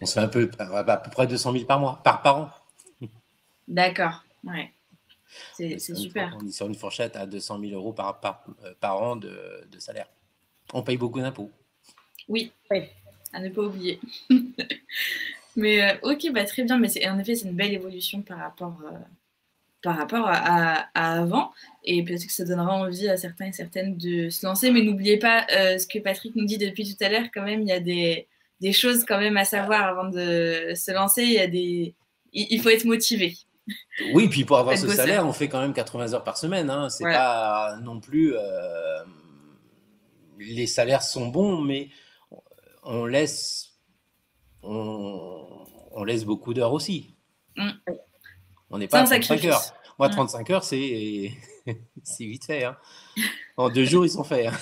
On se fait à peu près 200 000 par mois, par an. D'accord, ouais. C'est super. On est sur une fourchette à 200 000 euros par an de salaire. On paye beaucoup d'impôts. Oui, à ne pas oublier. Mais ok, très bien. Mais en effet, c'est une belle évolution par rapport à avant. Et peut-être que ça donnera envie à certains et certaines de se lancer. Mais n'oubliez pas ce que Patrick nous dit depuis tout à l'heure. Quand même, il y a des choses quand même à savoir avant de se lancer. Il faut être motivé. Oui, puis pour avoir ce salaire, on fait quand même 80 heures par semaine. Hein. C'est pas non plus les salaires sont bons, mais on laisse, on laisse beaucoup d'heures aussi. On n'est pas à 35 heures. Moi, 35 heures, c'est vite fait. Hein. En 2 jours, ils sont faits. Hein.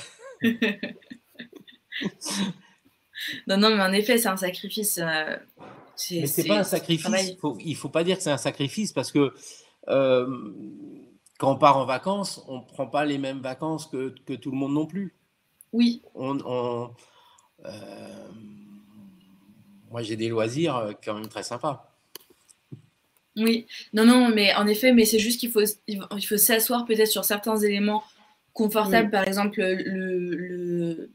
Non, mais en effet, c'est un sacrifice. Mais c'est pas un sacrifice. Il faut pas dire que c'est un sacrifice parce que quand on part en vacances, on ne prend pas les mêmes vacances que tout le monde non plus. Oui. Moi, j'ai des loisirs quand même très sympas. Oui, non, mais en effet, mais c'est juste qu'il faut s'asseoir peut-être sur certains éléments confortables, par exemple le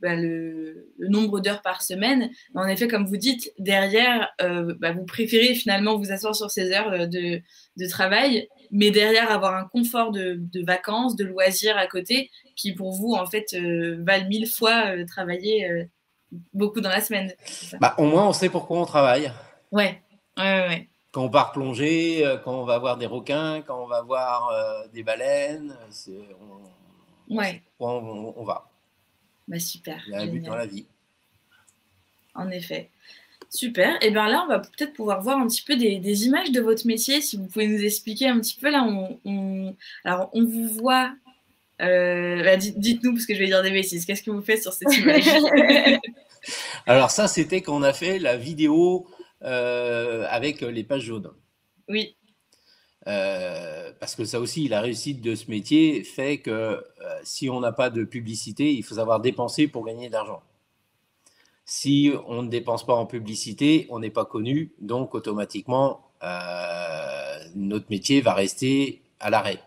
nombre d'heures par semaine. Mais en effet, comme vous dites, derrière, vous préférez finalement vous asseoir sur ces heures de travail, mais derrière avoir un confort de vacances, de loisirs à côté, qui pour vous, en fait, valent 1000 fois travailler beaucoup dans la semaine. Au moins, on sait pourquoi on travaille. Ouais. Quand on part plonger, quand on va voir des requins, quand on va voir des baleines, on sait pourquoi on va. Super. Il y a un but dans la vie. En effet. Super. Et bien là, on va peut-être pouvoir voir un petit peu des images de votre métier, si vous pouvez nous expliquer un petit peu. Là, alors, on vous voit. Dites-nous, parce que je vais dire des bêtises. Qu'est-ce que vous faites sur cette image? Alors ça, c'était quand on a fait la vidéo avec les pages jaunes. Oui. Parce que ça aussi, la réussite de ce métier fait que si on n'a pas de publicité, il faut savoir dépenser pour gagner de l'argent. Si on ne dépense pas en publicité, on n'est pas connu, donc automatiquement, notre métier va rester à l'arrêt.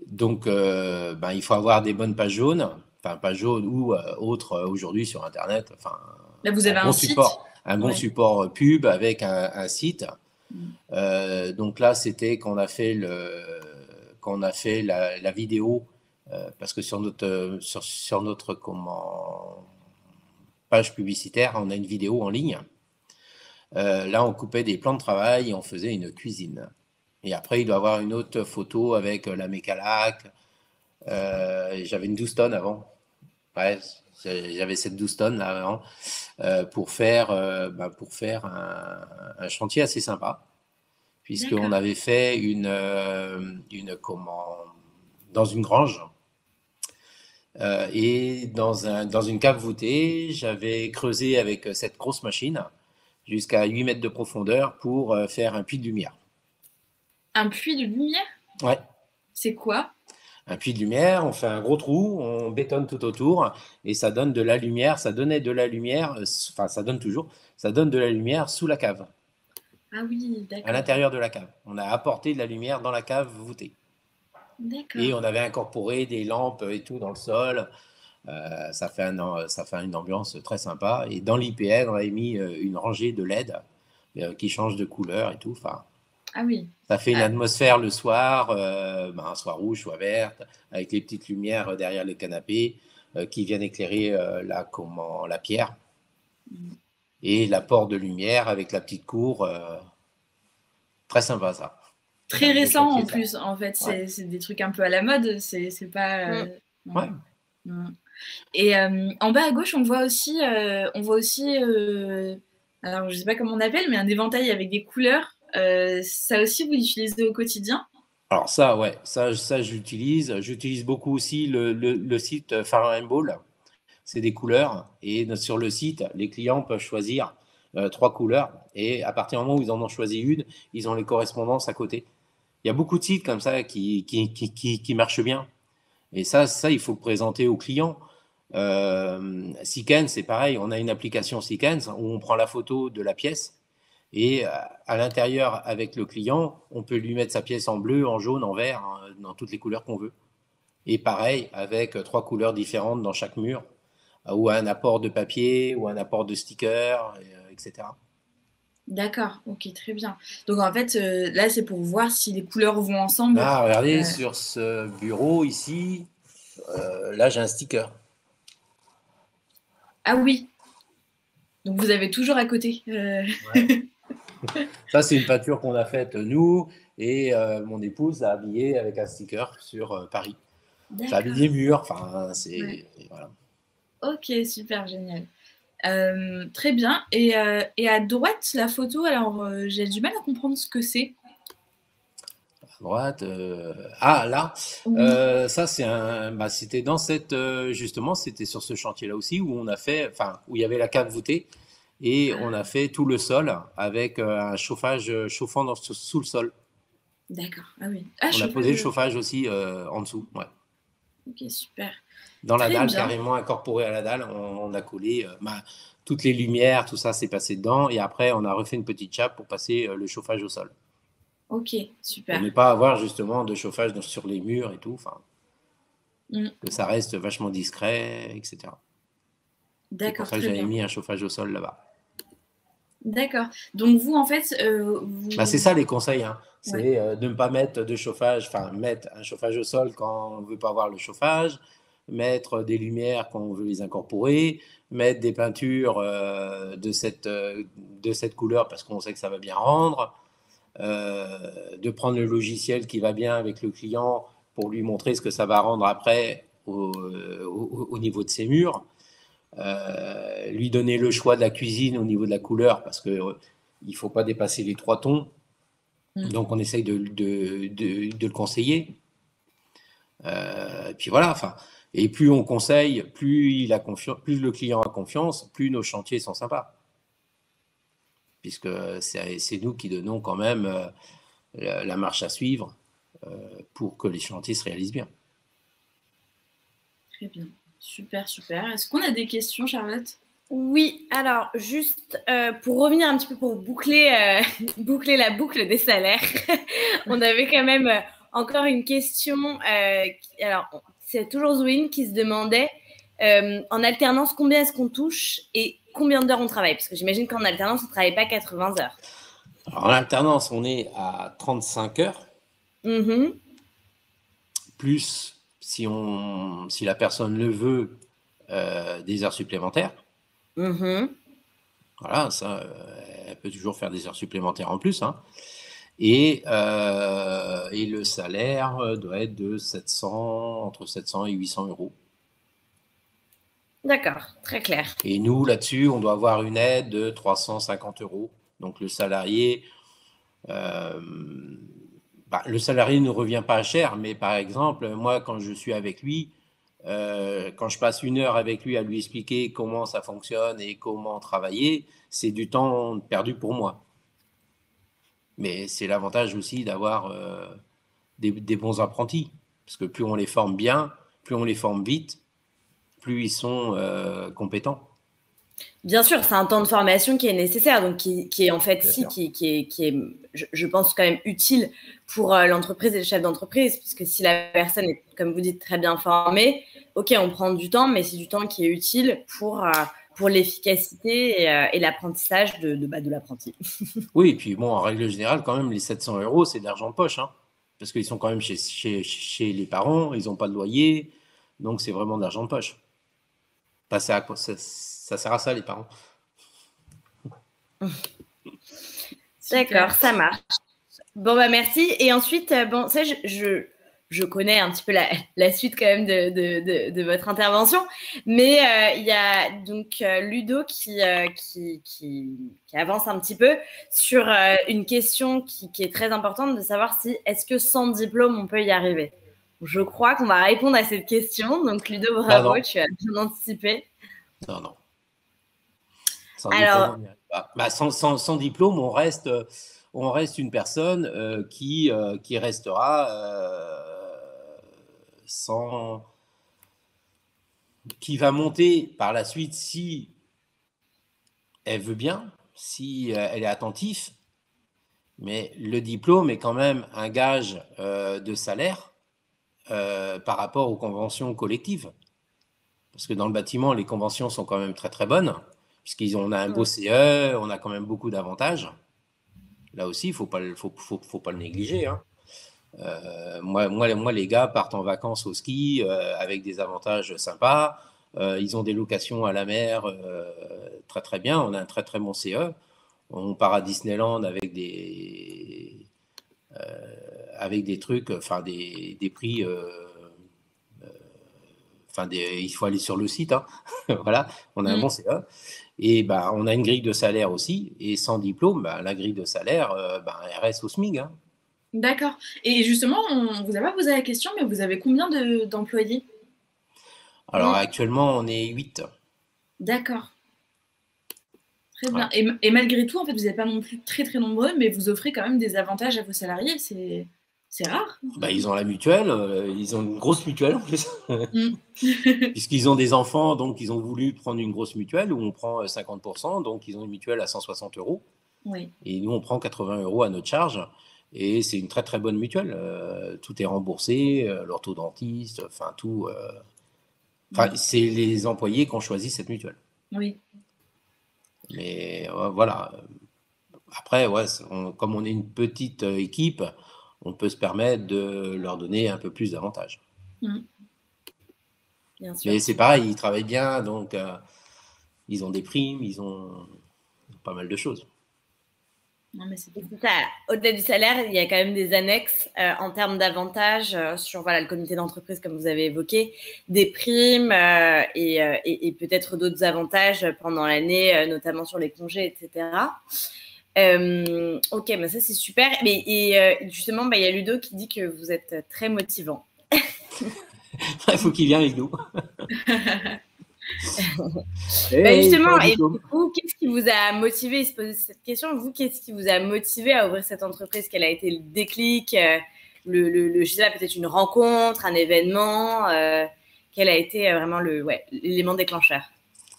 Donc, il faut avoir des bonnes pages jaunes, enfin pages jaunes ou autres aujourd'hui sur Internet. Enfin, là, vous avez un site. Un bon support pub avec un site. Donc là, c'était quand on a fait la vidéo, parce que sur notre page publicitaire, on a une vidéo en ligne. Là, on coupait des plans de travail et on faisait une cuisine. Et après, il doit y avoir une autre photo avec la Mécalac. J'avais une 12 tonnes avant. Ouais, j'avais cette 12 tonnes là avant pour faire un chantier assez sympa. Puisqu'on avait fait dans une grange et dans une cave voûtée, j'avais creusé avec cette grosse machine jusqu'à 8 mètres de profondeur pour faire un puits de lumière. Un puits de lumière? Ouais. C'est quoi? Un puits de lumière, on fait un gros trou, on bétonne tout autour et ça donne de la lumière. Ça donnait de la lumière, enfin ça donne toujours, ça donne de la lumière sous la cave. Ah oui, d'accord. À l'intérieur de la cave. On a apporté de la lumière dans la cave voûtée. D'accord. Et on avait incorporé des lampes et tout dans le sol. Ça fait une ambiance très sympa. Et dans l'IPN, on avait mis une rangée de LED qui change de couleur et tout. Enfin, ah oui. Ça fait une atmosphère le soir, soit rouge, soit verte, avec les petites lumières derrière le canapé qui viennent éclairer la pierre. Et l'apport de lumière avec la petite cour. Très sympa, ça. Très récent en plus, en fait. C'est des trucs un peu à la mode. C'est pas... Ouais. Et en bas à gauche, on voit aussi alors, je sais pas comment on appelle, mais un éventail avec des couleurs. Ça aussi, vous l'utilisez au quotidien? Alors ça, ouais, ça j'utilise. J'utilise beaucoup aussi le site Far & Ball. C'est des couleurs. Et sur le site, les clients peuvent choisir 3 couleurs. Et à partir du moment où ils en ont choisi une, ils ont les correspondances à côté. Il y a beaucoup de sites comme ça qui marchent bien. Et ça, il faut le présenter aux clients. Seekens, c'est pareil. On a une application Seekens où on prend la photo de la pièce. Et à l'intérieur, avec le client, on peut lui mettre sa pièce en bleu, en jaune, en vert, dans toutes les couleurs qu'on veut. Et pareil, avec 3 couleurs différentes dans chaque mur, ou un apport de papier, ou un apport de stickers, etc. D'accord, ok, très bien. Donc en fait, là, c'est pour voir si les couleurs vont ensemble. Là, regardez, sur ce bureau ici, là, j'ai un sticker. Ah oui. Donc vous avez toujours à côté. Ouais. Ça, c'est une peinture qu'on a faite nous, et mon épouse a habillé avec un sticker sur Paris. Ça a mis des murs, enfin, c'est... Ouais. Voilà. Ok, super, génial. Très bien. Et à droite, la photo, alors j'ai du mal à comprendre ce que c'est. À droite. Ah, là, Oui. ça, c'était dans justement, c'était sur ce chantier-là aussi où on a fait, enfin, où il y avait la cave voûtée et on a fait tout le sol avec un chauffage chauffant sous le sol. D'accord. Ah oui. Ah, On a posé le chauffage. chauffage aussi en dessous, ouais. Ok, super. Dans la Très dalle, bien. carrément incorporé à la dalle, on a collé toutes les lumières, tout ça s'est passé dedans. Et après, on a refait une petite chape pour passer le chauffage au sol. Ok, Pour super. ne pas avoir justement de chauffage sur les murs et tout. Enfin, Mm. que ça reste vachement discret, etc. C'est pour D'accord, ça que très j'avais bien. mis un chauffage au sol là-bas. D'accord. Donc vous, en fait, C'est vous... ça les conseils, hein. Ouais. C'est de ne pas mettre de chauffage, enfin mettre un chauffage au sol quand on ne veut pas avoir le chauffage, mettre des lumières quand on veut les incorporer, mettre des peintures de cette couleur parce qu'on sait que ça va bien rendre, de prendre le logiciel qui va bien avec le client pour lui montrer ce que ça va rendre après au niveau de ses murs. Lui donner le choix de la cuisine au niveau de la couleur parce que il faut pas dépasser les 3 tons. Mm. Donc on essaye de le conseiller. Puis voilà, enfin, et plus on conseille, plus plus le client a confiance, plus nos chantiers sont sympas, puisque c'est nous qui donnons quand même la marche à suivre pour que les chantiers se réalisent bien. Très bien. Super, super. Est-ce qu'on a des questions, Charlotte? Oui, alors juste pour revenir un petit peu, pour boucler, boucler la boucle des salaires, on avait quand même encore une question. Alors, c'est toujours Zwin qui se demandait en alternance, combien est-ce qu'on touche et combien d'heures on travaille? Parce que j'imagine qu'en alternance, on ne travaille pas 80 heures. Alors, en alternance, on est à 35 heures, plus si la personne le veut, des heures supplémentaires. Voilà, ça, elle peut toujours faire des heures supplémentaires en plus, hein. Et le salaire doit être de 700, entre 700 et 800 euros. D'accord, très clair. Et nous, là-dessus, on doit avoir une aide de 350 euros. Donc le salarié ne revient pas cher, mais par exemple, moi, quand je suis avec lui, quand je passe 1 heure avec lui à lui expliquer comment ça fonctionne et comment travailler, c'est du temps perdu pour moi. Mais c'est l'avantage aussi d'avoir des bons apprentis. Parce que plus on les forme bien, plus on les forme vite, plus ils sont compétents. Bien sûr, c'est un temps de formation qui est nécessaire, donc qui est en fait, Bien qui est, je pense, quand même utile pour l'entreprise et le chef d'entreprise, puisque si la personne est, comme vous dites, très bien formée, ok, on prend du temps, mais c'est du temps qui est utile pour l'efficacité et l'apprentissage de l'apprenti. Oui, et puis bon, en règle générale, quand même, les 700 euros, c'est de l'argent de poche, hein, parce qu'ils sont quand même chez les parents, ils n'ont pas de loyer, donc c'est vraiment de l'argent de poche. Ça sert à ça, les parents. D'accord, ça marche. Bon, bah merci. Et ensuite, bon, ça, je connais un petit peu la suite quand même de votre intervention, mais il y a donc Ludo qui avance un petit peu sur une question qui est très importante, de savoir si est-ce que sans diplôme, on peut y arriver. Je crois qu'on va répondre à cette question. Donc Ludo, bravo, Non. tu as bien anticipé. Non. Sans Alors, diplôme, on n'y arrive pas. Sans diplôme, on reste une personne qui restera qui va monter par la suite si elle veut bien, si elle est attentive, mais le diplôme est quand même un gage de salaire par rapport aux conventions collectives. Parce que dans le bâtiment, les conventions sont quand même très très bonnes, puisqu'on a un beau CE, on a quand même beaucoup d'avantages. Là aussi, il ne faut pas le négliger, hein. Moi, les gars partent en vacances au ski avec des avantages sympas. Ils ont des locations à la mer très très bien. On a un très très bon CE. On part à Disneyland avec des trucs, enfin des prix, il faut aller sur le site, hein. Voilà, on a un bon CA. Et on a une grille de salaire aussi. Et sans diplôme, la grille de salaire, elle reste au SMIC, hein. D'accord. Et justement, on vous a pas posé la question, mais vous avez combien d'employés? Alors actuellement, on est 8. D'accord. Très bien. Voilà. Et malgré tout, en fait, vous n'êtes pas non plus très très nombreux, mais vous offrez quand même des avantages à vos salariés. C'est rare. Ils ont la mutuelle, ils ont une grosse mutuelle en plus. Puisqu'ils ont des enfants, donc ils ont voulu prendre une grosse mutuelle où on prend 50%, donc ils ont une mutuelle à 160 €. Oui. Et nous, on prend 80 € à notre charge. Et c'est une très très bonne mutuelle. Tout est remboursé, l'orthodontiste, enfin tout. C'est les employés qui ont choisi cette mutuelle. Oui. Mais voilà. Après, comme on est une petite équipe, on peut se permettre de leur donner un peu plus d'avantages. Bien sûr. Mais c'est pareil, ils travaillent bien, donc ils ont des primes, ils ont pas mal de choses. Non, mais c'est ça. Au-delà du salaire, il y a quand même des annexes en termes d'avantages sur le comité d'entreprise, comme vous avez évoqué, des primes et peut-être d'autres avantages pendant l'année, notamment sur les congés, etc. Ok, mais ça c'est super. Justement, il y a Ludo qui dit que vous êtes très motivant. Il faut qu'il vienne avec nous. Justement, et vous, qu'est-ce qui vous a motivé, il se pose cette question, vous, qu'est-ce qui vous a motivé à ouvrir cette entreprise? Quel a été le déclic, je sais pas, peut-être une rencontre, un événement, quel a été vraiment l'élément déclencheur?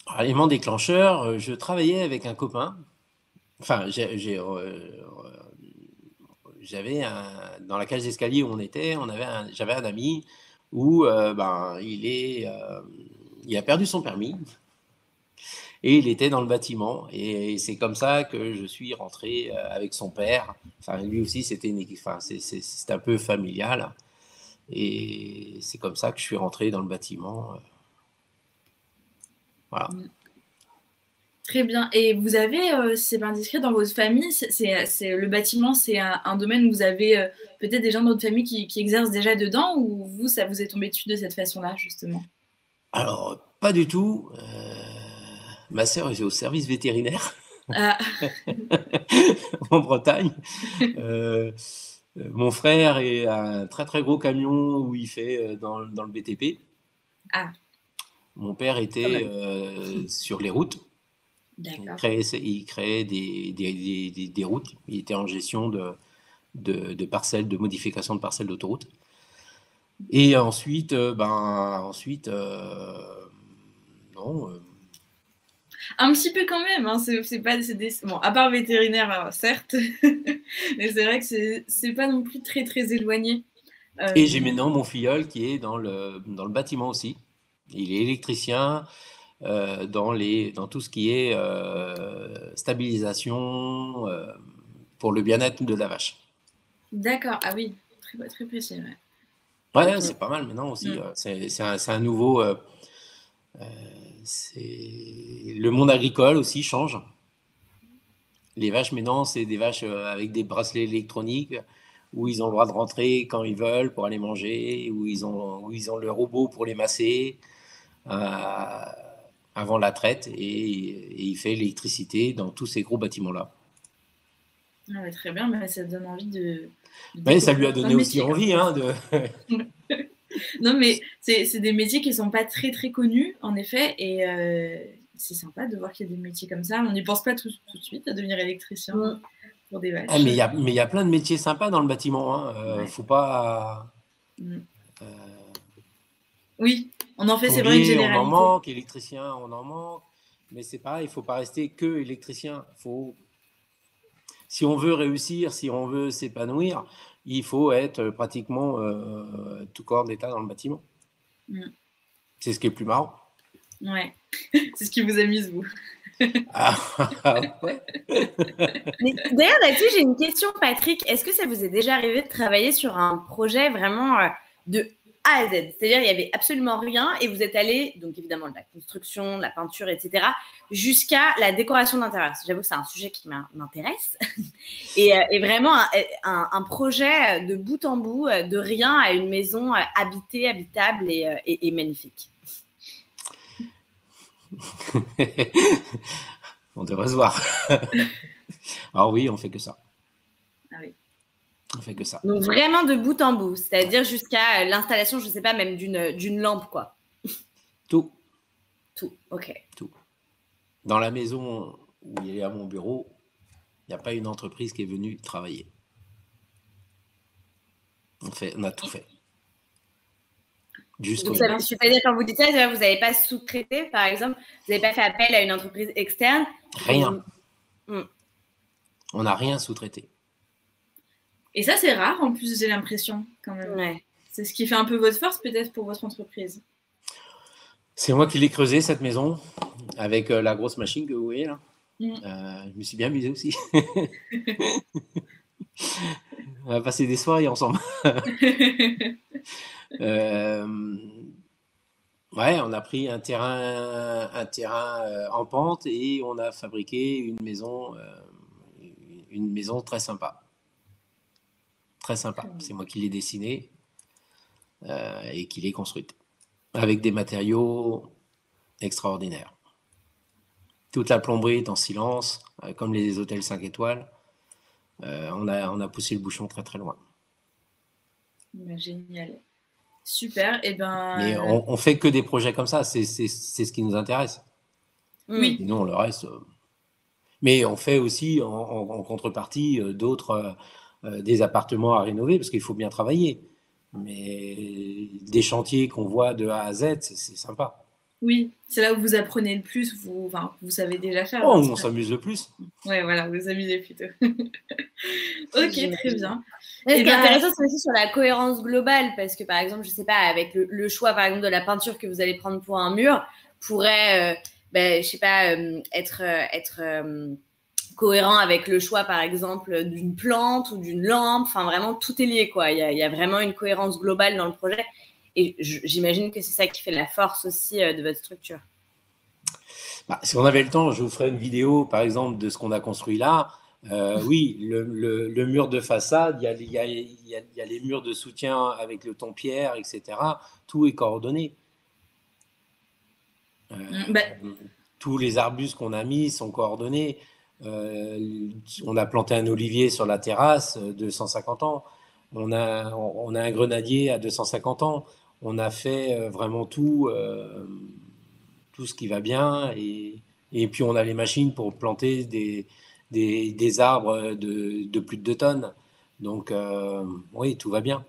Alors, l'élément déclencheur, je travaillais avec un copain. Enfin, j'avais dans la cage d'escalier où on était, j'avais un ami où il a perdu son permis et il était dans le bâtiment. Et c'est comme ça que je suis rentré avec son père. Enfin, lui aussi, c'était une équipe. Enfin, c'est un peu familial. Et c'est comme ça que je suis rentré dans le bâtiment. Voilà. Très bien. Et vous avez, si c'est pas indiscret, dans votre famille, le bâtiment, c'est un domaine où vous avez peut-être des gens de votre famille qui exercent déjà dedans, ou vous, ça vous est tombé dessus de cette façon-là, justement? Alors, pas du tout. Ma sœur est au service vétérinaire en Bretagne. Mon frère est un très très gros camion où il fait dans le BTP. Mon père était sur les routes. Il créait des routes. Il était en gestion de parcelles, de modification de parcelles d'autoroute. Et ensuite, non. Un petit peu quand même, hein. Bon, à part vétérinaire, certes, mais c'est vrai que c'est pas non plus très très éloigné. Et j'ai maintenant mon filleul qui est dans le bâtiment aussi. Il est électricien dans tout ce qui est stabilisation pour le bien-être de la vache. D'accord, ah oui, très, très précis. Ouais, c'est pas mal maintenant aussi. C'est un nouveau. Le monde agricole aussi change. Les vaches maintenant, c'est des vaches avec des bracelets électroniques où ils ont le droit de rentrer quand ils veulent pour aller manger, où ils ont le robot pour les masser avant la traite, et il fait l'électricité dans tous ces gros bâtiments-là. Ah, très bien, mais ça donne envie de ça lui a donné aussi envie. Non, mais c'est des métiers qui ne sont pas très très connus, en effet, et c'est sympa de voir qu'il y a des métiers comme ça. On n'y pense pas tout de suite à devenir électricien pour des vaches. Mais il y a plein de métiers sympas dans le bâtiment. Faut pas. Oui, on en fait, c'est vrai, une généralité. On en manque, électricien, on en manque, mais c'est pareil, il ne faut pas rester que électricien. Si on veut réussir, si on veut s'épanouir, il faut être pratiquement tout corps d'état dans le bâtiment. C'est ce qui est plus marrant. Ouais, c'est ce qui vous amuse, vous. Ouais. D'ailleurs, là-dessus, j'ai une question, Patrick. Est-ce que ça vous est déjà arrivé de travailler sur un projet vraiment de A à Z? C'est-à-dire, il n'y avait absolument rien et vous êtes allé, donc évidemment, de la construction, de la peinture, etc., jusqu'à la décoration d'intérieur. J'avoue que c'est un sujet qui m'intéresse. Et vraiment, un projet de bout en bout, de rien à une maison habitée, habitable et magnifique. On devrait se voir. Alors oui, on fait que ça. Ah oui. On fait que ça. Donc vraiment de bout en bout, c'est-à-dire jusqu'à l'installation, je ne sais pas, même d'une lampe, quoi. Tout. Tout, ok. Tout. Dans la maison où il y a mon bureau, il n'y a pas une entreprise qui est venue travailler. On a tout fait. Donc, c'est-à-dire, quand vous dites ça, vous n'avez pas sous-traité, par exemple, vous n'avez pas fait appel à une entreprise externe? Rien. On n'a rien sous-traité. Et ça, c'est rare, en plus, j'ai l'impression, quand même. Ouais. C'est ce qui fait un peu votre force, peut-être, pour votre entreprise. C'est moi qui l'ai creusé, cette maison, avec la grosse machine que vous voyez là. Je me suis bien amusé aussi. On va passer des soirées ensemble. Ouais, on a pris un terrain en pente et on a fabriqué une maison très sympa. Très sympa. C'est moi qui l'ai dessinée et qui l'ai construite. Avec des matériaux extraordinaires. Toute la plomberie est en silence, comme les hôtels 5 étoiles. On a poussé le bouchon très très loin. Génial. Super. Et ben... Mais on fait que des projets comme ça, c'est ce qui nous intéresse. Oui. Sinon, le reste... Mais on fait aussi en contrepartie d'autres... des appartements à rénover, parce qu'il faut bien travailler. Mais des chantiers qu'on voit de A à Z, c'est sympa. Oui, c'est là où vous apprenez le plus, vous savez déjà faire. Oh, on s'amuse le plus. Ouais, voilà, vous amusez plutôt. Ok, très bien. Ce qui est intéressant, c'est aussi sur la cohérence globale, parce que par exemple, je sais pas, avec le choix par exemple de la peinture que vous allez prendre pour un mur, pourrait, je sais pas, être cohérent avec le choix par exemple d'une plante ou d'une lampe. Enfin, vraiment, tout est lié, quoi. Il y a vraiment une cohérence globale dans le projet. Et j'imagine que c'est ça qui fait la force aussi de votre structure. Si on avait le temps, je vous ferais une vidéo, par exemple, de ce qu'on a construit là. Oui, le mur de façade, il y a les murs de soutien avec le ton-pierre, etc. Tout est coordonné. Tous les arbustes qu'on a mis sont coordonnés. On a planté un olivier sur la terrasse de 150 ans. On a un grenadier à 250 ans. On a fait vraiment tout ce qui va bien. Et puis, on a les machines pour planter des arbres de plus de 2 tonnes. Donc, oui, tout va bien.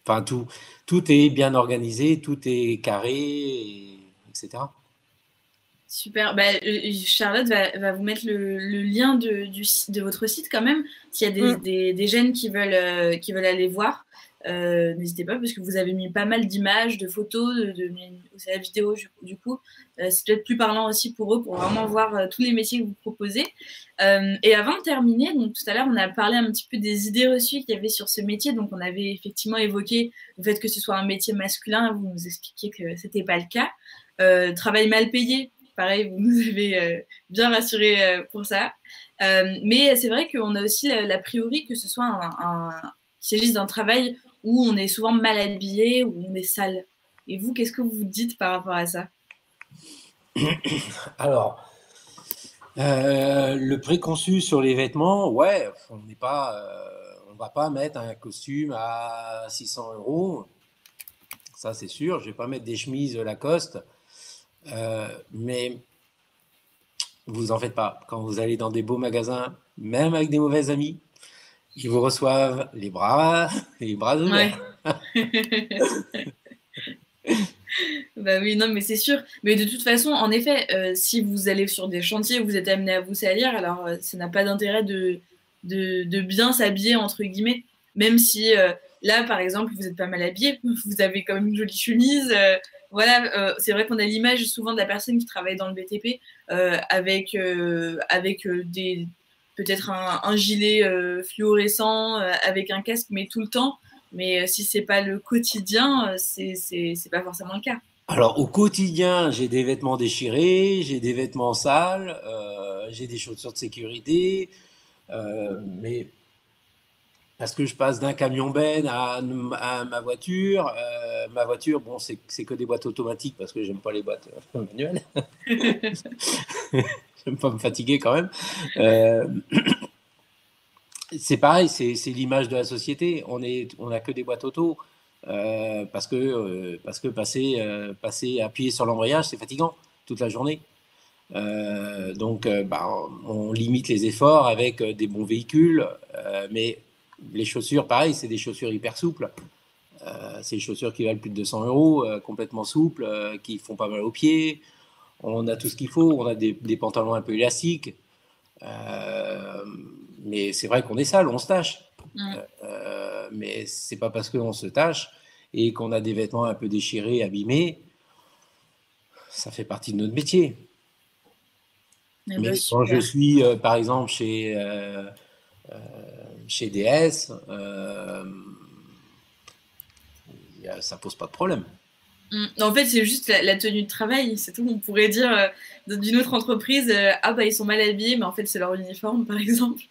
Enfin, tout est bien organisé, tout est carré, etc. Super. Charlotte va vous mettre le lien de votre site quand même. S'il y a des jeunes qui veulent aller voir, n'hésitez pas, parce que vous avez mis pas mal d'images, de photos, c'est la vidéo du coup. C'est peut-être plus parlant aussi pour eux, pour vraiment voir tous les métiers que vous proposez. Et avant de terminer, donc tout à l'heure, on a parlé un petit peu des idées reçues qu'il y avait sur ce métier. Donc on avait effectivement évoqué le fait que ce soit un métier masculin. Vous nous expliquiez que c'était pas le cas. Travail mal payé. Pareil, vous nous avez bien rassuré pour ça. Mais c'est vrai qu'on a aussi l'a priori que ce soit qu'il s'agisse d'un travail où on est souvent mal habillé, où on est sale. Et vous, qu'est-ce que vous dites par rapport à ça? Alors, le préconçu sur les vêtements, ouais, on va pas mettre un costume à 600 €. Ça, c'est sûr. Je vais pas mettre des chemises Lacoste. Mais vous en faites pas. Quand vous allez dans des beaux magasins, même avec des mauvais amis, ils vous reçoivent les bras ouverts. Ouais. Bah oui, non, mais c'est sûr. Mais de toute façon, en effet, si vous allez sur des chantiers où vous êtes amené à vous salir, alors ça n'a pas d'intérêt de bien s'habiller, entre guillemets. Même si là, par exemple, vous n'êtes pas mal habillé, vous avez quand même une jolie chemise. Voilà, c'est vrai qu'on a l'image souvent de la personne qui travaille dans le BTP avec peut-être un gilet fluorescent, avec un casque, mais tout le temps. Mais si c'est pas le quotidien, c'est pas forcément le cas. Alors au quotidien, j'ai des vêtements déchirés, j'ai des vêtements sales, j'ai des chaussures de sécurité, mais parce que je passe d'un camion benne à ma voiture. Ma voiture, bon, c'est que des boîtes automatiques parce que j'aime pas les boîtes manuelles. J'aime pas me fatiguer quand même. C'est pareil, c'est l'image de la société. On a que des boîtes auto parce que passer appuyé sur l'embrayage, c'est fatigant toute la journée. Donc, on limite les efforts avec des bons véhicules, mais les chaussures, pareil, c'est des chaussures hyper souples. C'est des chaussures qui valent plus de 200 euros, complètement souples, qui font pas mal aux pieds. On a tout ce qu'il faut. On a des pantalons un peu élastiques. Mais c'est vrai qu'on est sale, on se tâche. Mais c'est pas parce qu'on se tâche et qu'on a des vêtements un peu déchirés, abîmés, ça fait partie de notre métier. Mais quand je suis, par exemple, chez DS, ça pose pas de problème. En fait, c'est juste la tenue de travail, c'est tout. On pourrait dire d'une autre entreprise, ils sont mal habillés, mais en fait, c'est leur uniforme, par exemple.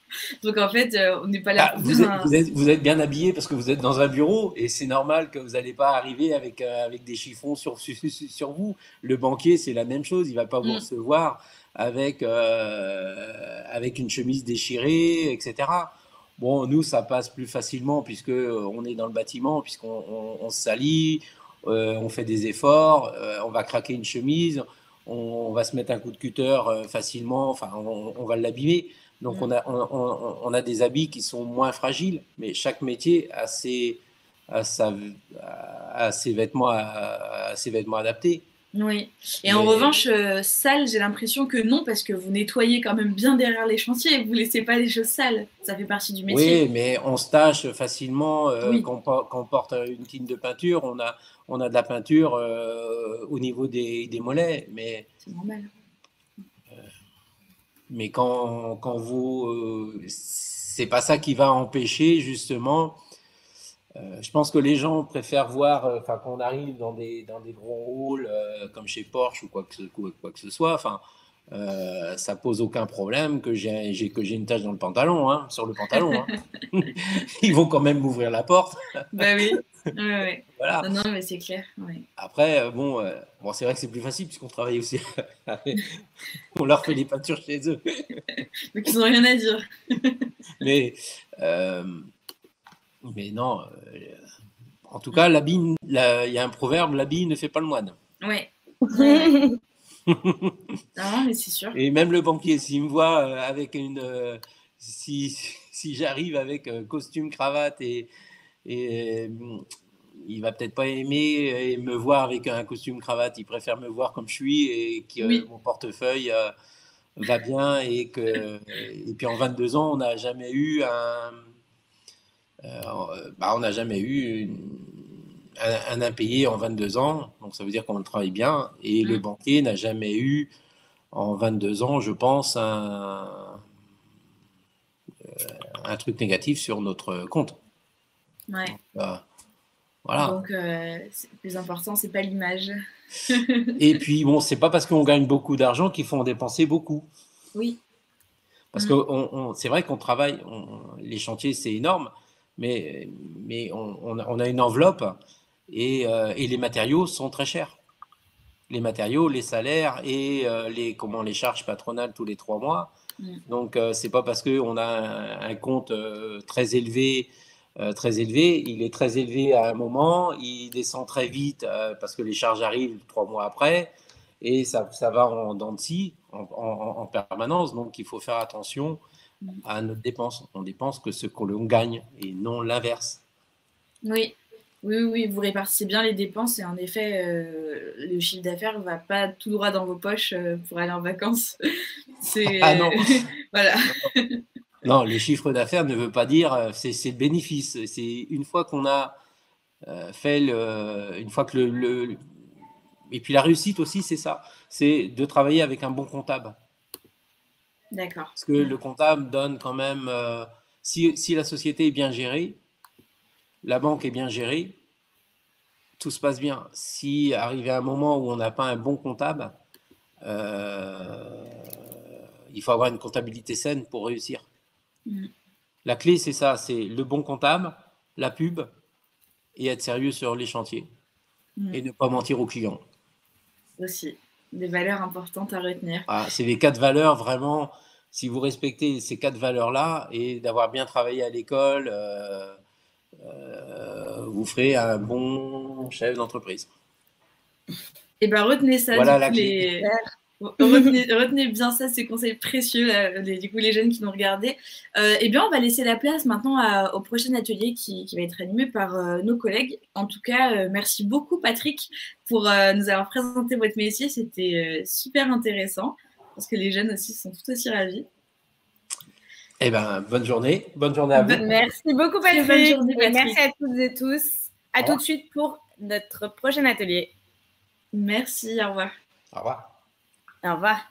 Donc, en fait, on n'est pas là. Vous êtes bien habillé parce que vous êtes dans un bureau et c'est normal que vous n'allez pas arriver avec des chiffons sur vous. Le banquier, c'est la même chose. Il va pas vous recevoir avec une chemise déchirée, etc. Bon, nous, ça passe plus facilement puisque on est dans le bâtiment, puisqu'on se salit. On fait des efforts, on va craquer une chemise, on va se mettre un coup de cutter facilement, enfin on va l'abîmer. Donc on a des habits qui sont moins fragiles, mais chaque métier a ses vêtements adaptés. Oui. Et en revanche, sale, j'ai l'impression que non, parce que vous nettoyez quand même bien derrière les chantiers, vous laissez pas les choses sales, ça fait partie du métier. Oui, mais on se tâche facilement quand on porte une tine de peinture, on a de la peinture au niveau des mollets, mais c'est normal. Mais quand vous, c'est pas ça qui va empêcher justement. Je pense que les gens préfèrent voir, quand on arrive dans des gros halls comme chez Porsche ou quoi que ce soit, ça pose aucun problème que j'ai une tache dans le pantalon, hein, sur le pantalon. Hein. Ils vont quand même m'ouvrir la porte. Bah oui. Ouais. Voilà. Non, mais c'est clair. Ouais. Après, c'est vrai que c'est plus facile puisqu'on travaille aussi. On leur fait les peintures chez eux. Donc ils n'ont rien à dire. mais non. En tout cas, il y a un proverbe, l'habit ne fait pas le moine. Ouais. Non, mais c'est sûr. Et même le banquier, s'il me voit avec si j'arrive avec costume, cravate et il va peut-être pas aimer me voir avec un costume, cravate. Il préfère me voir comme je suis et que mon portefeuille va bien et puis en 22 ans, on n'a jamais eu un impayé en 22 ans, donc ça veut dire qu'on travaille bien, et le banquier n'a jamais eu en 22 ans, je pense, un truc négatif sur notre compte. Ouais. Voilà. Donc, le plus important, c'est pas l'image. Et puis, bon, c'est pas parce qu'on gagne beaucoup d'argent qu'il faut en dépenser beaucoup. Oui. Parce que c'est vrai qu'on travaille, les chantiers, c'est énorme, mais on a une enveloppe et les matériaux sont très chers. Les matériaux, les salaires et les charges patronales tous les 3 mois. Donc, c'est pas parce qu'on a un compte très élevé, il est très élevé à un moment, il descend très vite parce que les charges arrivent 3 mois après et ça va en dents de scie en permanence. Donc, il faut faire attention à notre dépense. On dépense que ce qu'on gagne et non l'inverse. Oui, vous répartissez bien les dépenses et en effet, le chiffre d'affaires ne va pas tout droit dans vos poches pour aller en vacances. Ah non. Voilà. Non, les chiffres d'affaires ne veut pas dire c'est le bénéfice. C'est une fois qu'on a fait une fois que et puis la réussite aussi, c'est ça, c'est de travailler avec un bon comptable. D'accord. Parce que le comptable donne quand même, si la société est bien gérée, la banque est bien gérée, tout se passe bien. Si arrivé à un moment où on n'a pas un bon comptable, il faut avoir une comptabilité saine pour réussir. La clé, c'est ça, c'est le bon comptable, la pub et être sérieux sur les chantiers et ne pas mentir aux clients. Aussi, des valeurs importantes à retenir. Ah, c'est les 4 valeurs, vraiment, si vous respectez ces 4 valeurs-là et d'avoir bien travaillé à l'école, vous ferez un bon chef d'entreprise. Et ben retenez ça, voilà du coup, retenez bien ça, ces conseils précieux, du coup, les jeunes qui nous regardaient. Eh bien, on va laisser la place maintenant au prochain atelier qui va être animé par nos collègues. En tout cas, merci beaucoup, Patrick, pour nous avoir présenté votre métier. C'était super intéressant. Je pense que les jeunes aussi sont tout aussi ravis. Eh ben, bonne journée à vous. Merci beaucoup, Patrick. Bonne journée, Patrick. Et merci à toutes et tous. À tout de suite pour notre prochain atelier. Merci, au revoir. Au revoir. Au revoir.